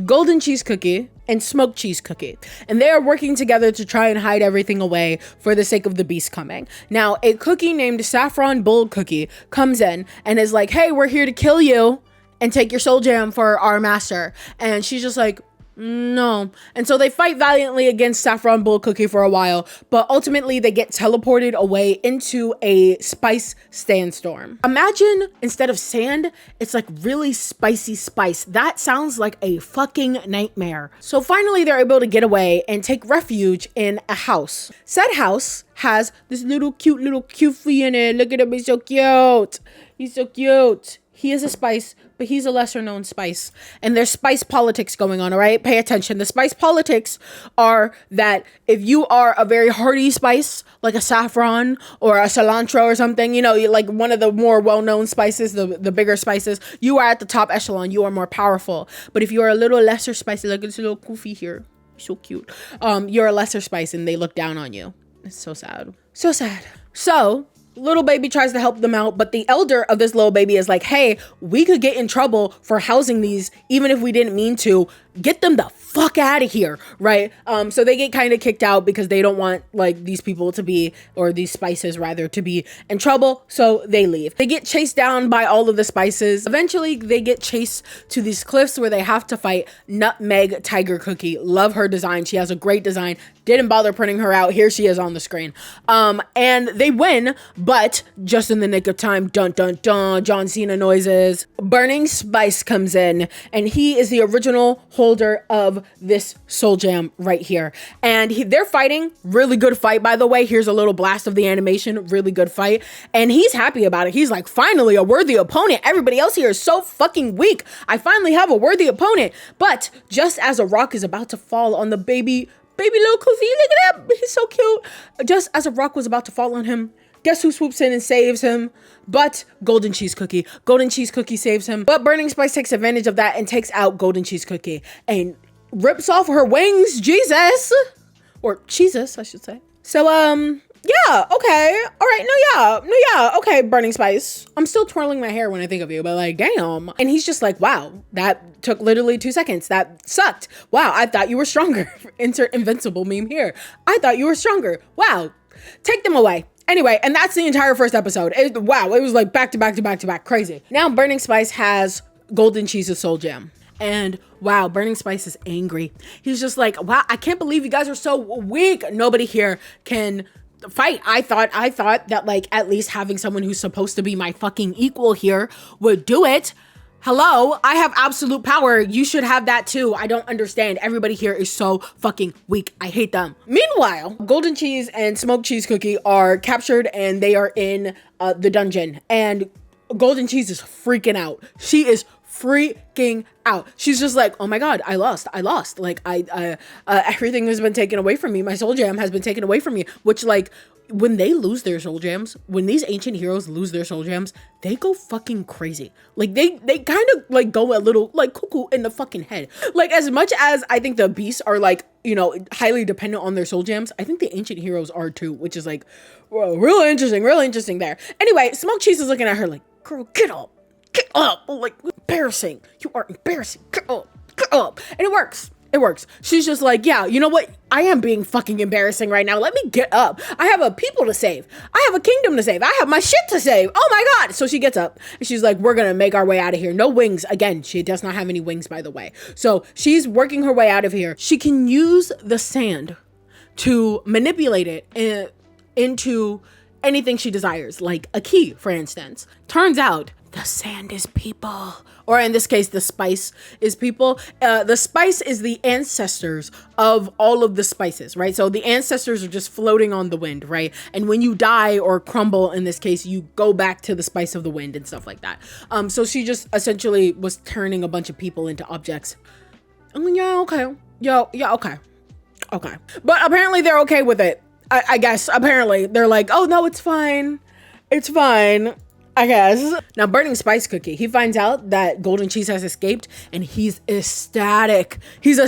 Golden Cheese Cookie and Smoked Cheese Cookie, and they are working together to try and hide everything away for the sake of the beast coming. Now, a cookie named Saffron Bull Cookie comes in and is like, hey, we're here to kill you and take your soul jam for our master. And she's just like, no. And so they fight valiantly against Saffron Bull Cookie for a while, but ultimately they get teleported away into a spice sandstorm. Imagine instead of sand, it's like really spicy spice. That sounds like a fucking nightmare. So finally they're able to get away and take refuge in a house. Said house has this cute little cutie in it. Look at him, he's so cute. He's so cute. He is a spice, but he's a lesser known spice. And there's spice politics going on, all right? Pay attention. The spice politics are that if you are a very hearty spice, like a saffron or a cilantro or something, you know, like one of the more well-known spices, the bigger spices, you are at the top echelon. You are more powerful. But if you are a little lesser spice, like this little kufi here, so cute, you're a lesser spice and they look down on you. It's so sad. So sad. So little baby tries to help them out, but the elder of this little baby is like, hey, we could get in trouble for housing these even if we didn't mean to. Get them the fuck out of here, right? So they get kind of kicked out because they don't want like these people to be, or these spices rather, to be in trouble, so they leave. They get chased down by all of the spices. Eventually they get chased to these cliffs where they have to fight Nutmeg Tiger Cookie. Love her design. She has a great design. didn't bother printing her out. Here she is on the screen. And they win, but just in the nick of time, dun dun dun, John Cena noises. Burning Spice comes in, and he is the original holder of this soul gem right here. And they're fighting. Really good fight, by the way. Here's a little blast of the animation. Really good fight. And he's happy about it. He's like, finally a worthy opponent. Everybody else here is so fucking weak. I finally have a worthy opponent. But just as a rock is about to fall on the baby little Kofi, look at that. He's so cute. Just as a rock was about to fall on him, guess who swoops in and saves him? But Golden Cheese Cookie. Golden Cheese Cookie saves him. But Burning Spice takes advantage of that and takes out Golden Cheese Cookie and rips off her wings. Jesus. Or Jesus, I should say. So, yeah, okay. All right, no, yeah, okay, Burning Spice. I'm still twirling my hair when I think of you, but like, damn. And he's just like, wow, that took literally 2 seconds. That sucked. Wow, I thought you were stronger. Insert invincible meme here. I thought you were stronger. Wow, take them away. Anyway, and that's the entire first episode. Wow, it was like back to back to back to back, crazy. Now Burning Spice has Golden Cheese's soul gem. And wow, Burning Spice is angry. He's just like, wow, I can't believe you guys are so weak. Nobody here can fight. I thought that like at least having someone who's supposed to be my fucking equal here would do it. Hello, I have absolute power. You should have that too. I don't understand. Everybody here is so fucking weak. I hate them. Meanwhile, Golden Cheese and Smoked Cheese Cookie are captured and they are in the dungeon. And Golden Cheese is freaking out. She is freaking out. She's just like, oh my god, I lost. Like everything has been taken away from me. My soul gem has been taken away from me. Which, like, when they lose their soul gems, when these ancient heroes lose their soul gems, they go fucking crazy. Like they kind of like go a little like cuckoo in the fucking head. Like, as much as I think the beasts are like, you know, highly dependent on their soul gems, I think the ancient heroes are too, which is like, whoa, real interesting there. Anyway, Smoked Cheese is looking at her like, girl, get up. Get up. Like, embarrassing. You are embarrassing. Get up. Get up. And it works. It works. She's just like, yeah, you know what? I am being fucking embarrassing right now. Let me get up. I have a people to save. I have a kingdom to save. I have my shit to save. Oh my god. So she gets up and she's like, we're gonna make our way out of here. No wings. Again, she does not have any wings, by the way. So she's working her way out of here. She can use the sand to manipulate it into anything she desires, like a key, for instance. Turns out the sand is people, or in this case, the spice is people. The spice is the ancestors of all of the spices, right? So the ancestors are just floating on the wind, right? And when you die or crumble, in this case, you go back to the spice of the wind and stuff like that. So she just essentially was turning a bunch of people into objects. Yeah, okay. Yeah, okay. But apparently they're okay with it. I guess, apparently. They're like, oh no, it's fine. It's fine. I guess. Now, Burning Spice Cookie, he finds out that Golden Cheese has escaped and he's ecstatic. He's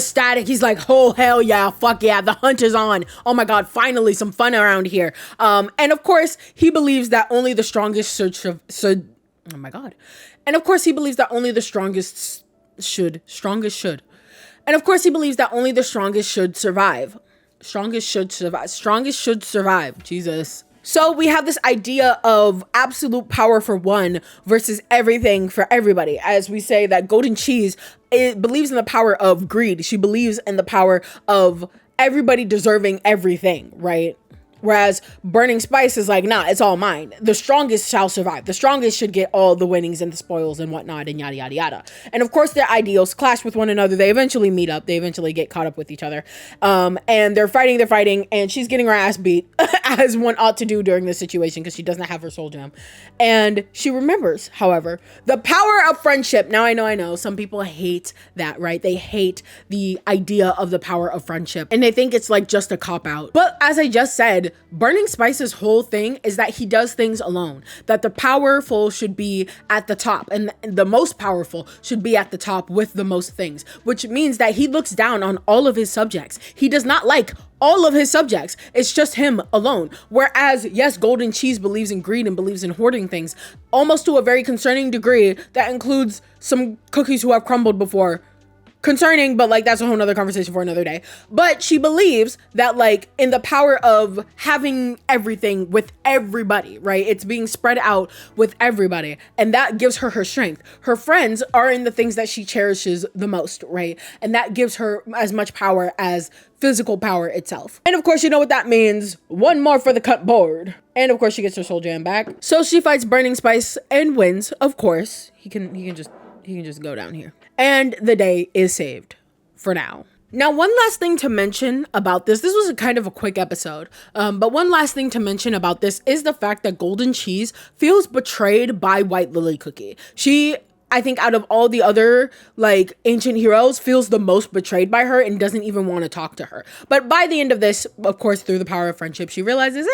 like, oh, hell yeah, fuck yeah, the hunt is on. Oh my god, finally some fun around here. And of course, he believes that only the strongest should survive. Jesus. So we have this idea of absolute power for one versus everything for everybody. As we say that Golden Cheese, it believes in the power of greed. She believes in the power of everybody deserving everything, right? Whereas Burning Spice is like, nah, it's all mine. The strongest shall survive. The strongest should get all the winnings and the spoils and whatnot and yada, yada, yada. And of course, their ideals clash with one another. They eventually meet up. They eventually get caught up with each other. And they're fighting, and she's getting her ass beat, as one ought to do during this situation, because she does not have her soul gem. And she remembers, however, the power of friendship. Now, I know, some people hate that, right? They hate the idea of the power of friendship, and they think it's like just a cop-out. But as I just said, Burning Spice's whole thing is that he does things alone, that the powerful should be at the top and the most powerful should be at the top with the most things, which means that he looks down on all of his subjects. He does not like all of his subjects. It's just him alone. Whereas, yes, Golden Cheese believes in greed and believes in hoarding things, almost to a very concerning degree that includes some cookies who have crumbled before. concerning, but like that's a whole nother conversation for another day. But she believes that like in the power of having everything with everybody, right? It's being spread out with everybody, and that gives her her strength. Her friends are in the things that she cherishes the most, right? And that gives her as much power as physical power itself. And of course, you know what that means. One more for the cut board. And of course, she gets her soul gem back. So she fights Burning Spice and wins. Of course, he can just go down here. And the day is saved for now. Now, one last thing to mention about this was a kind of a quick episode, but one last thing to mention about this is the fact that Golden Cheese feels betrayed by White Lily Cookie. She, I think out of all the other like ancient heroes, feels the most betrayed by her and doesn't even want to talk to her. But by the end of this, of course, through the power of friendship, she realizes,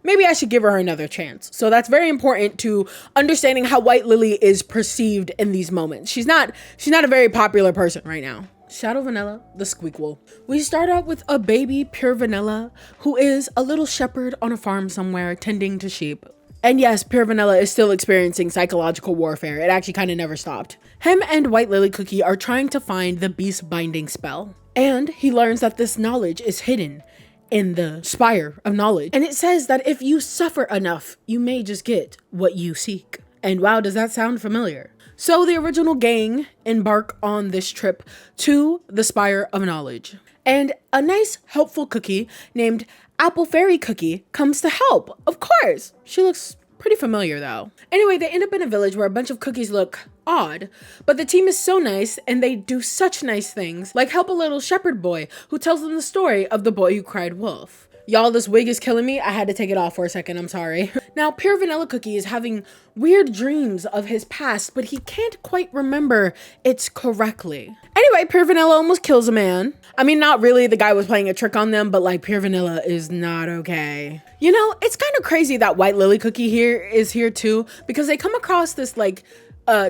maybe I should give her another chance. So that's very important to understanding how White Lily is perceived in these moments. She's not a very popular person right now. ShadowVanilla, the Squeakuel. We start out with a baby pure vanilla who is a little shepherd on a farm somewhere tending to sheep. And yes, Pure Vanilla is still experiencing psychological warfare. It actually kind of never stopped. Him and White Lily Cookie are trying to find the beast binding spell. And he learns that this knowledge is hidden in the spire of knowledge. And it says that if you suffer enough, you may just get what you seek. And wow, does that sound familiar? So the original gang embark on this trip to the spire of knowledge. And a nice, helpful cookie named Apple Fairy Cookie comes to help. Of course. She looks pretty familiar though. Anyway, they end up in a village where a bunch of cookies look odd, but the team is so nice and they do such nice things, like help a little shepherd boy who tells them the story of the boy who cried wolf. Y'all, this wig is killing me. I had to take it off for a second. I'm sorry. Now, Pure Vanilla Cookie is having weird dreams of his past, but he can't quite remember it correctly. Anyway, Pure Vanilla almost kills a man. I mean, not really. The guy was playing a trick on them, but like Pure Vanilla is not okay. You know, it's kind of crazy that White Lily Cookie is here too, because they come across this like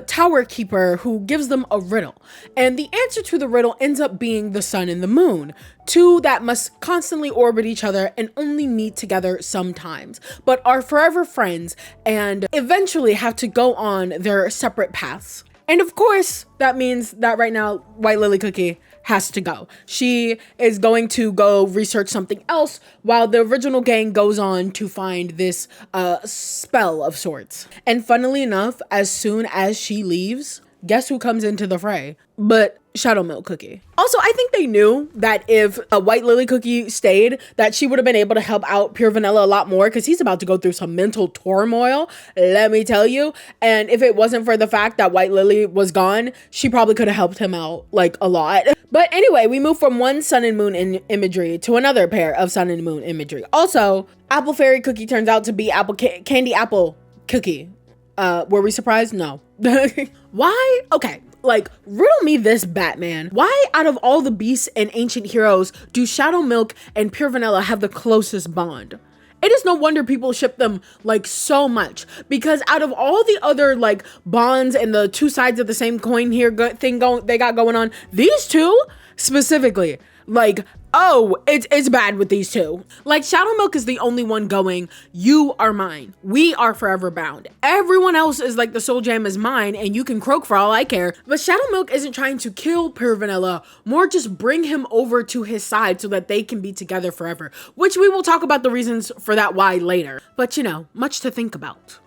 tower keeper who gives them a riddle, and the answer to the riddle ends up being the sun and the moon, two that must constantly orbit each other and only meet together sometimes, but are forever friends and eventually have to go on their separate paths. And of course, that means that right now White Lily Cookie has to go. She is going to go research something else while the original gang goes on to find this spell of sorts. And funnily enough, as soon as she leaves, guess who comes into the fray? But Shadow Milk Cookie. Also, I think they knew that if a White Lily Cookie stayed, that she would have been able to help out Pure Vanilla a lot more, because he's about to go through some mental turmoil, let me tell you. And if it wasn't for the fact that White Lily was gone, she probably could have helped him out like a lot. But anyway, we move from one sun and moon imagery to another pair of sun and moon imagery. Also, Apple Fairy Cookie turns out to be Candy Apple Cookie. Were we surprised? No. Why? Okay. Like, riddle me this, Batman. Why, out of all the beasts and ancient heroes, do Shadow Milk and Pure Vanilla have the closest bond? It is no wonder people ship them like so much, because out of all the other like bonds and the two sides of the same coin here they got going on, these two specifically, like, oh, it's bad with these two. Like, Shadow Milk is the only one going, you are mine. We are forever bound. Everyone else is like, the soul gem is mine and you can croak for all I care. But Shadow Milk isn't trying to kill Pure Vanilla, more just bring him over to his side so that they can be together forever, which we will talk about the reasons for that why later. But you know, much to think about.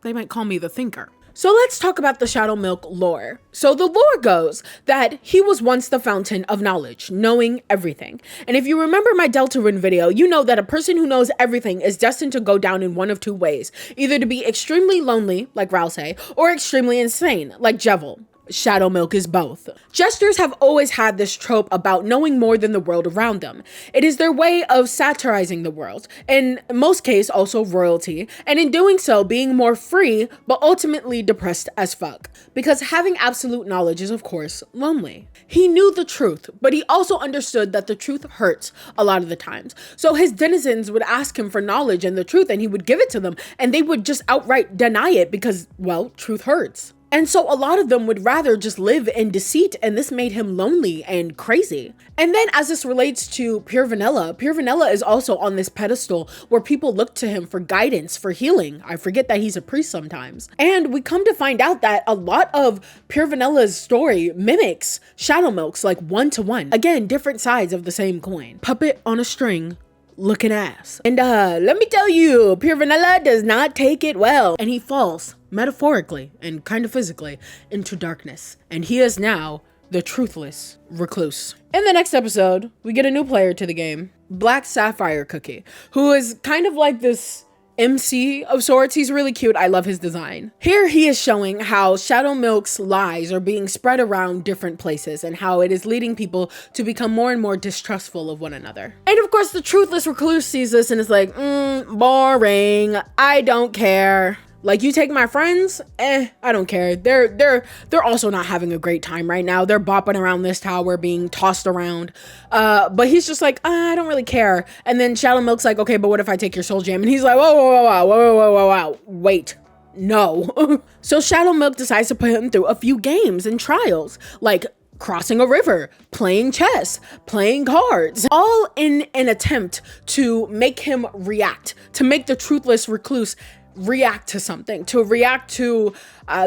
They might call me the thinker. So let's talk about the Shadow Milk lore. So the lore goes that he was once the fountain of knowledge, knowing everything. And if you remember my Deltarune video, you know that a person who knows everything is destined to go down in one of two ways. Either to be extremely lonely, like Rousey, or extremely insane, like Jevil. Shadow Milk is both. Jesters have always had this trope about knowing more than the world around them. It is their way of satirizing the world, in most cases also royalty, and in doing so being more free, but ultimately depressed as fuck. Because having absolute knowledge is of course lonely. He knew the truth, but he also understood that the truth hurts a lot of the times. So his denizens would ask him for knowledge and the truth, and he would give it to them, and they would just outright deny it because, well, truth hurts. And so a lot of them would rather just live in deceit, and this made him lonely and crazy. And then as this relates to Pure Vanilla is also on this pedestal where people look to him for guidance, for healing. I forget that he's a priest sometimes. And we come to find out that a lot of Pure Vanilla's story mimics Shadowmilk's, like 1-to-1. Again, different sides of the same coin. Puppet on a string, looking ass. And let me tell you, Pure Vanilla does not take it well. And he falls, metaphorically and kind of physically, into darkness. And he is now the truthless recluse. In the next episode, we get a new player to the game, Black Sapphire Cookie, who is kind of like this MC of sorts. He's really cute. I love his design. Here he is showing how Shadowmilk's lies are being spread around different places and how it is leading people to become more and more distrustful of one another. And of course, the truthless recluse sees this and is like, boring. I don't care. Like, you take my friends? I don't care. They're also not having a great time right now. They're bopping around this tower, being tossed around. But he's just like, I don't really care. And then Shadowmilk's like, okay, but what if I take your soul gem? And he's like, whoa, wait. No. So Shadowmilk decides to put him through a few games and trials, like crossing a river, playing chess, playing cards, all in an attempt to make him react, to make the truthless recluse react to something, to react to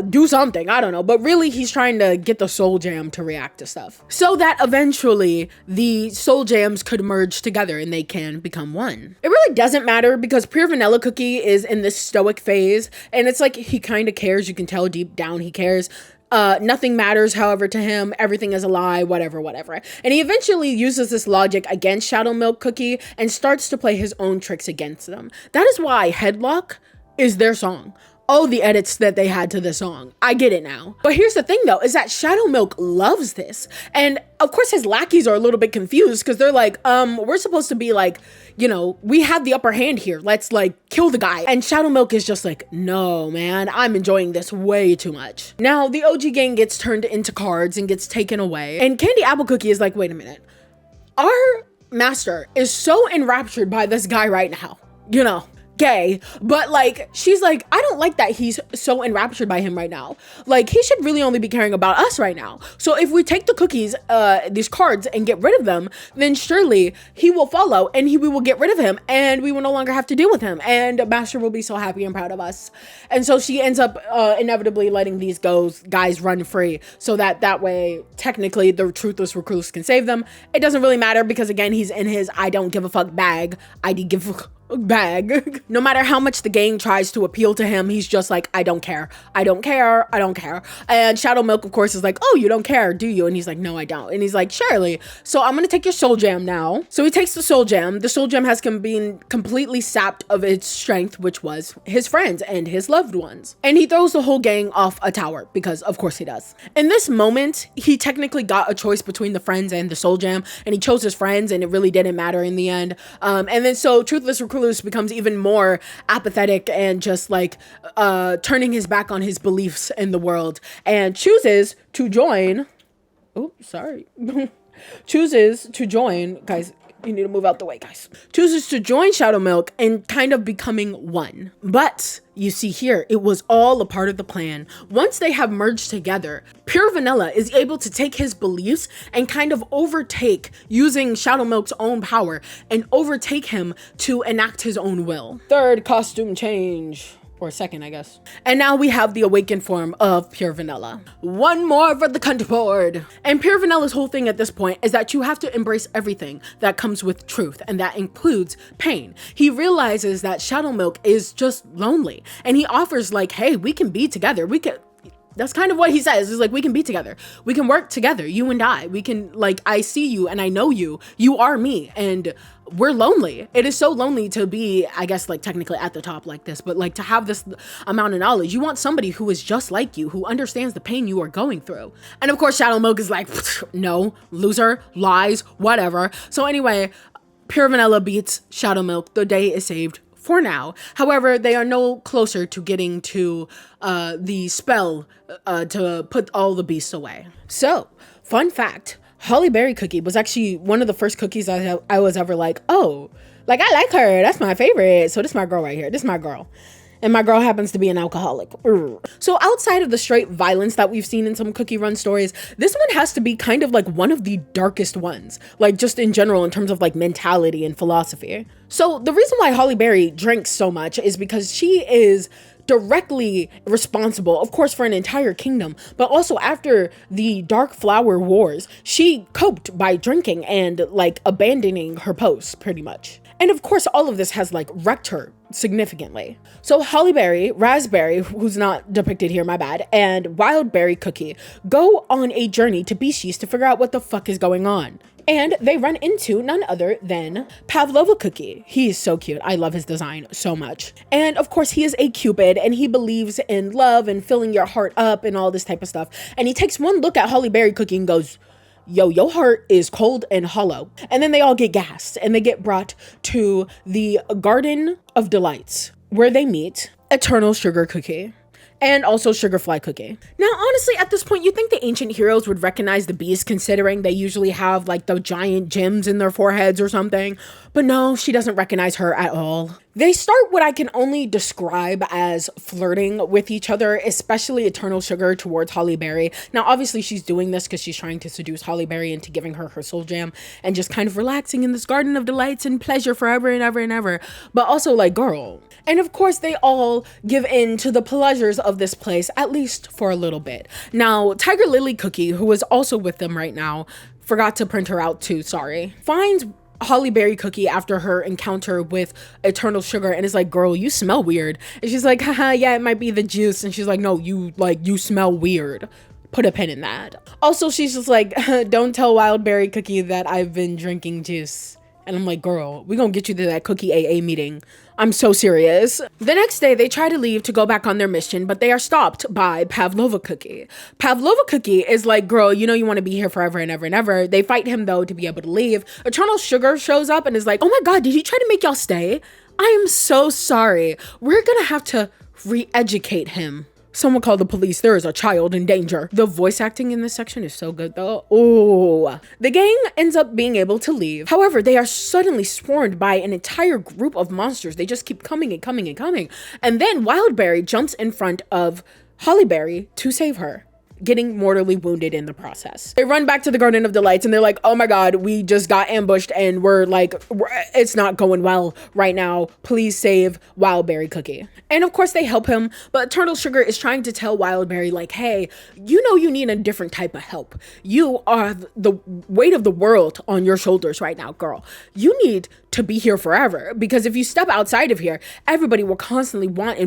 do something, I don't know, but really he's trying to get the soul jam to react to stuff so that eventually the soul jams could merge together and they can become one. It really doesn't matter because Pure Vanilla Cookie is in this stoic phase and it's like he kind of cares. You can tell deep down he cares. Nothing matters, however, to him. Everything is a lie, whatever. And he eventually uses this logic against Shadowmilk Cookie and starts to play his own tricks against them. That is why Headlock is their song. Oh, the edits that they had to the song. I get it now. But here's the thing though, is that Shadowmilk loves this. And of course his lackeys are a little bit confused because they're like, we're supposed to be like, you know, we have the upper hand here. Let's like kill the guy. And Shadowmilk is just like, no, man, I'm enjoying this way too much. Now the OG gang gets turned into cards and gets taken away. And Candy Apple Cookie is like, wait a minute. Our master is so enraptured by this guy right now, you know. Gay, but like she's like, I don't like that he's so enraptured by him right now. Like he should really only be caring about us right now. So if we take the cookies, these cards, and get rid of them, then surely he will follow and we will get rid of him and we will no longer have to deal with him and Master will be so happy and proud of us. And so she ends up inevitably letting these guys run free so that way technically the truthless recluse can save them. It doesn't really matter because again he's in his I don't give a fuck bag. Bag. No matter how much the gang tries to appeal to him, he's just like, I don't care. And Shadowmilk, of course, is like, oh, you don't care, do you? And he's like, no, I don't. And he's like, surely. So I'm gonna take your soul gem now. So he takes the soul gem. The soul gem has been completely sapped of its strength, which was his friends and his loved ones. And he throws the whole gang off a tower because of course he does. In this moment, he technically got a choice between the friends and the soul gem, and he chose his friends and it really didn't matter in the end. And then so Truthless Recluse becomes even more apathetic and just like turning his back on his beliefs in the world and chooses to join. Oh, sorry. Chooses to join, guys. You need to move out the way, guys. Chooses to join Shadowmilk and kind of becoming one. But you see here, it was all a part of the plan. Once they have merged together, Pure Vanilla is able to take his beliefs and kind of overtake, using Shadowmilk's own power, and overtake him to enact his own will. Third costume change. Or second, I guess. And now we have the awakened form of Pure Vanilla. One more for the country board. And Pure Vanilla's whole thing at this point is that you have to embrace everything that comes with truth, and that includes pain. He realizes that Shadowmilk is just lonely, and he offers like, hey, we can be together. That's kind of what he says. He's like, we can be together. We can work together, you and I. We can, like, I see you and I know you. You are me. And we're lonely. It is so lonely to be, I guess, like, technically at the top like this, but like to have this amount of knowledge. You want somebody who is just like you, who understands the pain you are going through. And of course, Shadowmilk is like, no, loser, lies, whatever. So anyway, Pure Vanilla beats Shadowmilk. The day is saved. For now. However, they are no closer to getting to the spell to put all the beasts away. So, fun fact, Holly Berry Cookie was actually one of the first cookies I was ever like, oh, like I like her. That's my favorite. So this is my girl right here. This is my girl. And my girl happens to be an alcoholic. Urgh. So outside of the straight violence that we've seen in some cookie run stories, this one has to be kind of like one of the darkest ones, like just in general in terms of like mentality and philosophy. So the reason why Halle Berry drinks so much is because she is directly responsible, of course, for an entire kingdom, but also after the Dark Flower Wars, she coped by drinking and like abandoning her posts pretty much. And of course, all of this has like wrecked her significantly. So Halle Berry, Raspberry, who's not depicted here, my bad, and Wildberry Cookie go on a journey to Beast Yeast to figure out what the fuck is going on. And they run into none other than Pavlova Cookie. He is so cute. I love his design so much. And of course, he is a Cupid and he believes in love and filling your heart up and all this type of stuff. And he takes one look at Halle Berry Cookie and goes, yo, your heart is cold and hollow. And then they all get gassed and they get brought to the Garden of Delights where they meet Eternal Sugar Cookie and also Sugarfly Cookie. Now, honestly, at this point, you think the ancient heroes would recognize the beast considering they usually have like the giant gems in their foreheads or something. But no, she doesn't recognize her at all. They start what I can only describe as flirting with each other, especially Eternal Sugar towards Halle Berry. Now, obviously, she's doing this because she's trying to seduce Halle Berry into giving her her soul jam and just kind of relaxing in this garden of delights and pleasure forever and ever and ever. But also, like, girl. And of course, they all give in to the pleasures of this place, at least for a little bit. Now, Tiger Lily Cookie, who is also with them right now, forgot to print her out too, sorry, finds Halle Berry Cookie after her encounter with Eternal Sugar and is like, girl, you smell weird. And she's like, haha, yeah, it might be the juice. And she's like, no, you smell weird. Put a pin in that. Also, she's just like, don't tell Wildberry Cookie that I've been drinking juice. And I'm like, girl, we gonna get you to that cookie AA meeting. I'm so serious. The next day, they try to leave to go back on their mission, but they are stopped by Pavlova Cookie. Pavlova Cookie is like, girl, you know you want to be here forever and ever and ever. They fight him, though, to be able to leave. Eternal Sugar shows up and is like, oh my god, did he try to make y'all stay? I am so sorry. We're gonna have to re-educate him. Someone called the police. There is a child in danger. The voice acting in this section is so good though. Oh, the gang ends up being able to leave. However, they are suddenly swarmed by an entire group of monsters. They just keep coming and coming and coming. And then Wildberry jumps in front of Halle Berry to save her, getting mortally wounded in the process. They run back to the Garden of Delights and they're like, oh my god, we just got ambushed and it's not going well right now. Please save Wildberry Cookie. And of course they help him, but Eternal Sugar is trying to tell Wildberry like, hey, you know you need a different type of help. You are the weight of the world on your shoulders right now, girl. You need to be here forever, because if you step outside of here, everybody will constantly want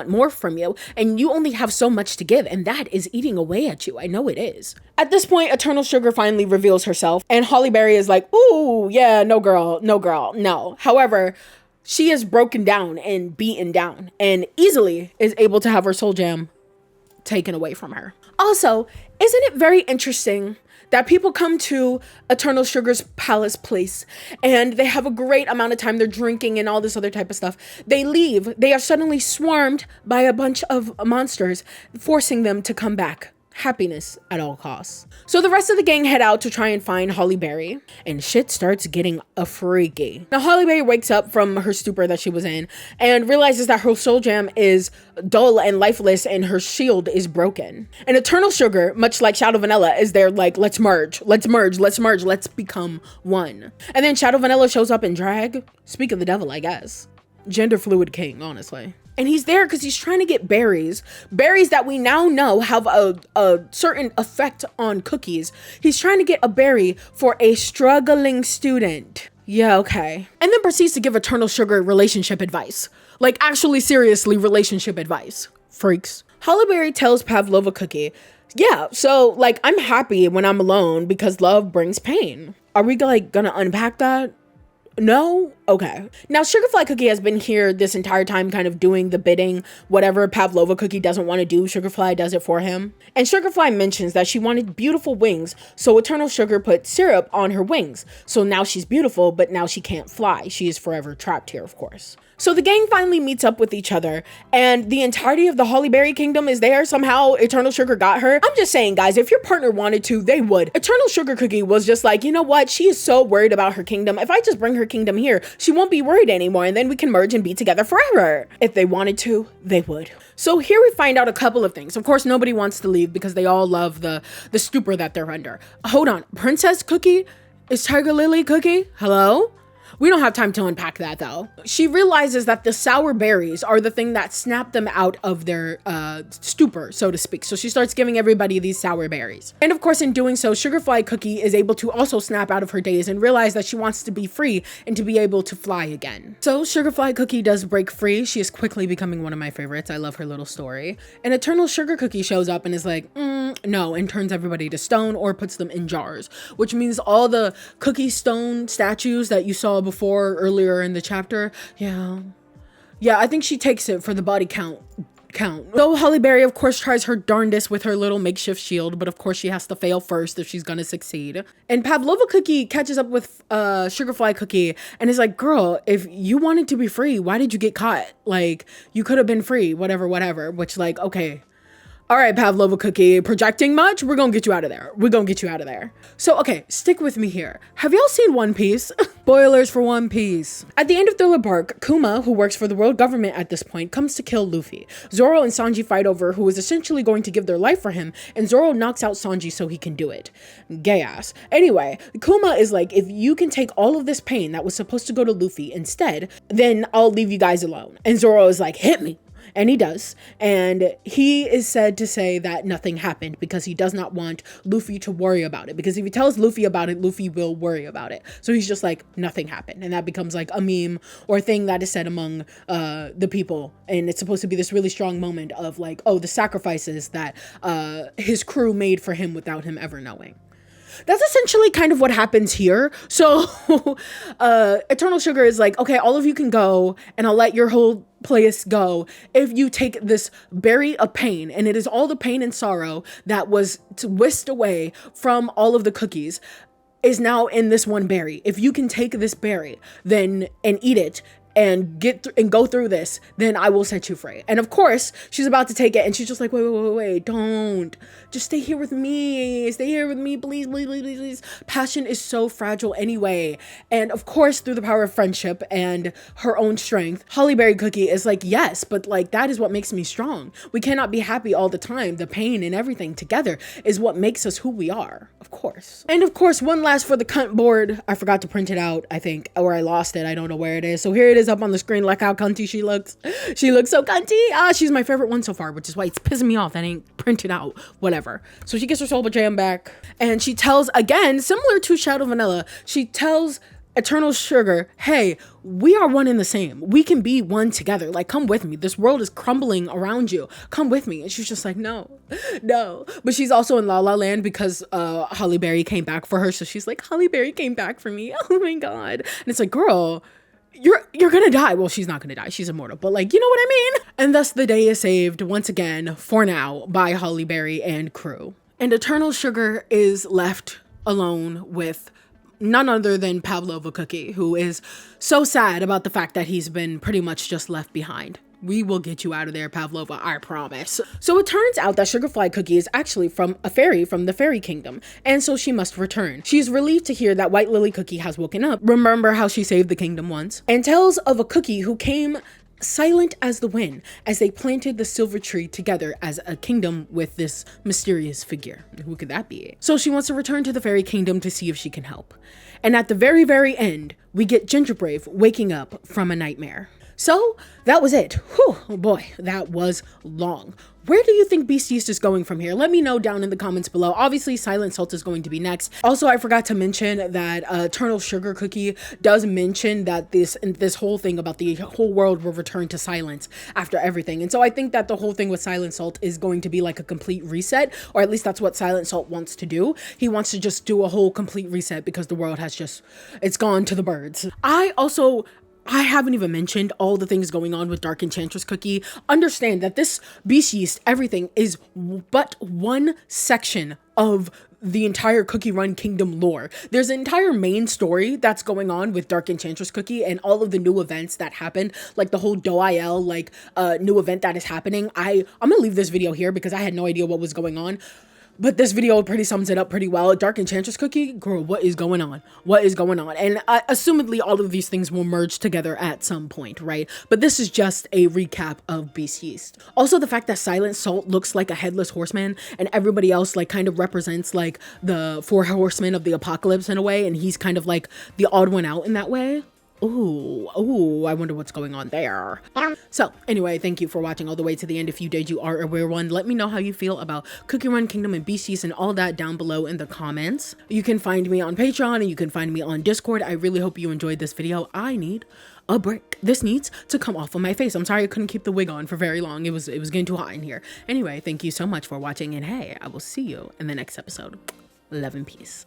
more from you, and you only have so much to give, and that is eating away at you. I know it is. At this point, Eternal Sugar finally reveals herself, and Halle Berry is like, ooh, yeah, no girl, no. However, she is broken down and beaten down and easily is able to have her soul jam taken away from her. Also, isn't it very interesting that people come to Eternal Sugar's palace place and they have a great amount of time, they're drinking and all this other type of stuff. They leave, they are suddenly swarmed by a bunch of monsters, forcing them to come back. Happiness at all costs. So the rest of the gang head out to try and find Halle Berry, and shit starts getting freaky. Now Halle Berry wakes up from her stupor that she was in and realizes that her soul jam is dull and lifeless and her shield is broken. And Eternal Sugar, much like ShadowVanilla, is there like, let's merge, let's become one. And then ShadowVanilla shows up in drag. Speak of the devil, I guess. Gender fluid king, honestly. And he's there because he's trying to get berries that we now know have a certain effect on cookies. He's trying to get a berry for a struggling student. Yeah, okay. And then proceeds to give Eternal Sugar relationship advice. Like, actually, seriously, relationship advice. Freaks. Halle Berry tells Pavlova Cookie, yeah, so, like, I'm happy when I'm alone because love brings pain. Are we, like, gonna unpack that? No? Okay. Now, Sugarfly Cookie has been here this entire time kind of doing the bidding. Whatever Pavlova Cookie doesn't want to do, Sugarfly does it for him. And Sugarfly mentions that she wanted beautiful wings, so Eternal Sugar put syrup on her wings. So now she's beautiful, but now she can't fly. She is forever trapped here, of course. So the gang finally meets up with each other, and the entirety of the Holly Berry Kingdom is there. Somehow Eternal Sugar got her. I'm just saying, guys, if your partner wanted to, they would. Eternal Sugar Cookie was just like, you know what? She is so worried about her kingdom. If I just bring her kingdom here, she won't be worried anymore, and then we can merge and be together forever. If they wanted to, they would. So here we find out a couple of things. Of course, nobody wants to leave because they all love the stupor that they're under. Hold on. Princess Cookie? Is Tiger Lily Cookie? Hello? We don't have time to unpack that though. She realizes that the sour berries are the thing that snapped them out of their stupor, so to speak. So she starts giving everybody these sour berries. And of course, in doing so, Sugarfly Cookie is able to also snap out of her daze and realize that she wants to be free and to be able to fly again. So Sugarfly Cookie does break free. She is quickly becoming one of my favorites. I love her little story. And Eternal Sugar Cookie shows up and is like, no, and turns everybody to stone or puts them in jars, which means all the cookie stone statues that you saw before earlier in the chapter, yeah, I think she takes it for the body count. So Holly Berry, of course, tries her darndest with her little makeshift shield, but of course she has to fail first if she's gonna succeed. And Pavlova Cookie catches up with Sugarfly Cookie and is like, girl, if you wanted to be free, why did you get caught? Like, you could have been free, whatever, which, like, okay. All right, Pavlova Cookie, projecting much? We're gonna get you out of there. So, okay, stick with me here. Have y'all seen One Piece? Spoilers for One Piece. At the end of Thriller Bark, Kuma, who works for the world government at this point, comes to kill Luffy. Zoro and Sanji fight over who is essentially going to give their life for him, and Zoro knocks out Sanji so he can do it. Gay ass. Anyway, Kuma is like, if you can take all of this pain that was supposed to go to Luffy instead, then I'll leave you guys alone. And Zoro is like, hit me. And he does. And he is said to say that nothing happened because he does not want Luffy to worry about it. Because if he tells Luffy about it, Luffy will worry about it. So he's just like, nothing happened. And that becomes like a meme or a thing that is said among the people. And it's supposed to be this really strong moment of like, oh, the sacrifices that his crew made for him without him ever knowing. That's essentially kind of what happens here. So Eternal Sugar is like, okay, all of you can go and I'll let your whole place go if you take this berry of pain, and it is all the pain and sorrow that was whisked away from all of the cookies is now in this one berry. If you can take this berry then and eat it and go through this, then I will set you free. And of course, she's about to take it and she's just like, wait, don't. Just stay here with me. Stay here with me, please. Passion is so fragile anyway. And of course, through the power of friendship and her own strength, Holly Berry Cookie is like, yes, but like that is what makes me strong. We cannot be happy all the time. The pain and everything together is what makes us who we are, of course. And of course, one last for the cunt board. I forgot to print it out, I think, or I lost it. I don't know where it is. So here it is up on the screen. Like how cunty she looks. She looks so cunty. She's my favorite one so far, which is why it's pissing me off that ain't printed out. Whatever. So she gets her soul jam back and she tells, again, similar to ShadowVanilla, she tells Eternal Sugar, hey, we are one and the same. We can be one together. Like, come with me. This world is crumbling around you. Come with me. And she's just like, no. But she's also in La La Land because Holly Berry came back for her. So she's like, Holly Berry came back for me. Oh my God. And it's like, girl, you're gonna die. Well, she's not gonna die. She's immortal. But like, you know what I mean? And thus the day is saved once again, for now, by Holly Berry and crew. And Eternal Sugar is left alone with none other than Pavlova Cookie, who is so sad about the fact that he's been pretty much just left behind. We will get you out of there, Pavlova, I promise. So it turns out that Sugarfly Cookie is actually from a fairy from the fairy kingdom, and so she must return. She's relieved to hear that White Lily Cookie has woken up. Remember how she saved the kingdom once? And tells of a cookie who came silent as the wind as they planted the silver tree together as a kingdom with this mysterious figure. Who could that be? So she wants to return to the fairy kingdom to see if she can help. And at the very, very end, we get Gingerbrave waking up from a nightmare. So that was it. Whew, oh boy, that was long. Where do you think Beast Yeast is going from here? Let me know down in the comments below. Obviously, Silent Salt is going to be next. Also, I forgot to mention that Eternal Sugar Cookie does mention that this whole thing about the whole world will return to silence after everything. And so I think that the whole thing with Silent Salt is going to be like a complete reset, or at least that's what Silent Salt wants to do. He wants to just do a whole complete reset because the world has it's gone to the birds. I haven't even mentioned all the things going on with Dark Enchantress Cookie. Understand that this Beast Yeast, everything is but one section of the entire Cookie Run Kingdom lore. There's an entire main story that's going on with Dark Enchantress Cookie and all of the new events that happen, like the whole Do-Il like new event that is happening. I'm gonna leave this video here because I had no idea what was going on. But this video pretty sums it up pretty well. Dark Enchantress Cookie, girl, what is going on? What is going on? And assumedly, all of these things will merge together at some point, right? But this is just a recap of Beast Yeast. Also, the fact that Silent Salt looks like a headless horseman and everybody else like kind of represents like the 4 horsemen of the apocalypse in a way, and he's kind of like the odd one out in that way. Ooh, I wonder what's going on there. So anyway, thank you for watching all the way to the end. If you did, you are a rare one. Let me know how you feel about Cookie Run Kingdom and Beast Yeast and all that down below in the comments. You can find me on Patreon and you can find me on Discord. I really hope you enjoyed this video. I need a break. This needs to come off of my face. I'm sorry I couldn't keep the wig on for very long. It was getting too hot in here. Anyway, thank you so much for watching, and hey, I will see you in the next episode. Love and peace.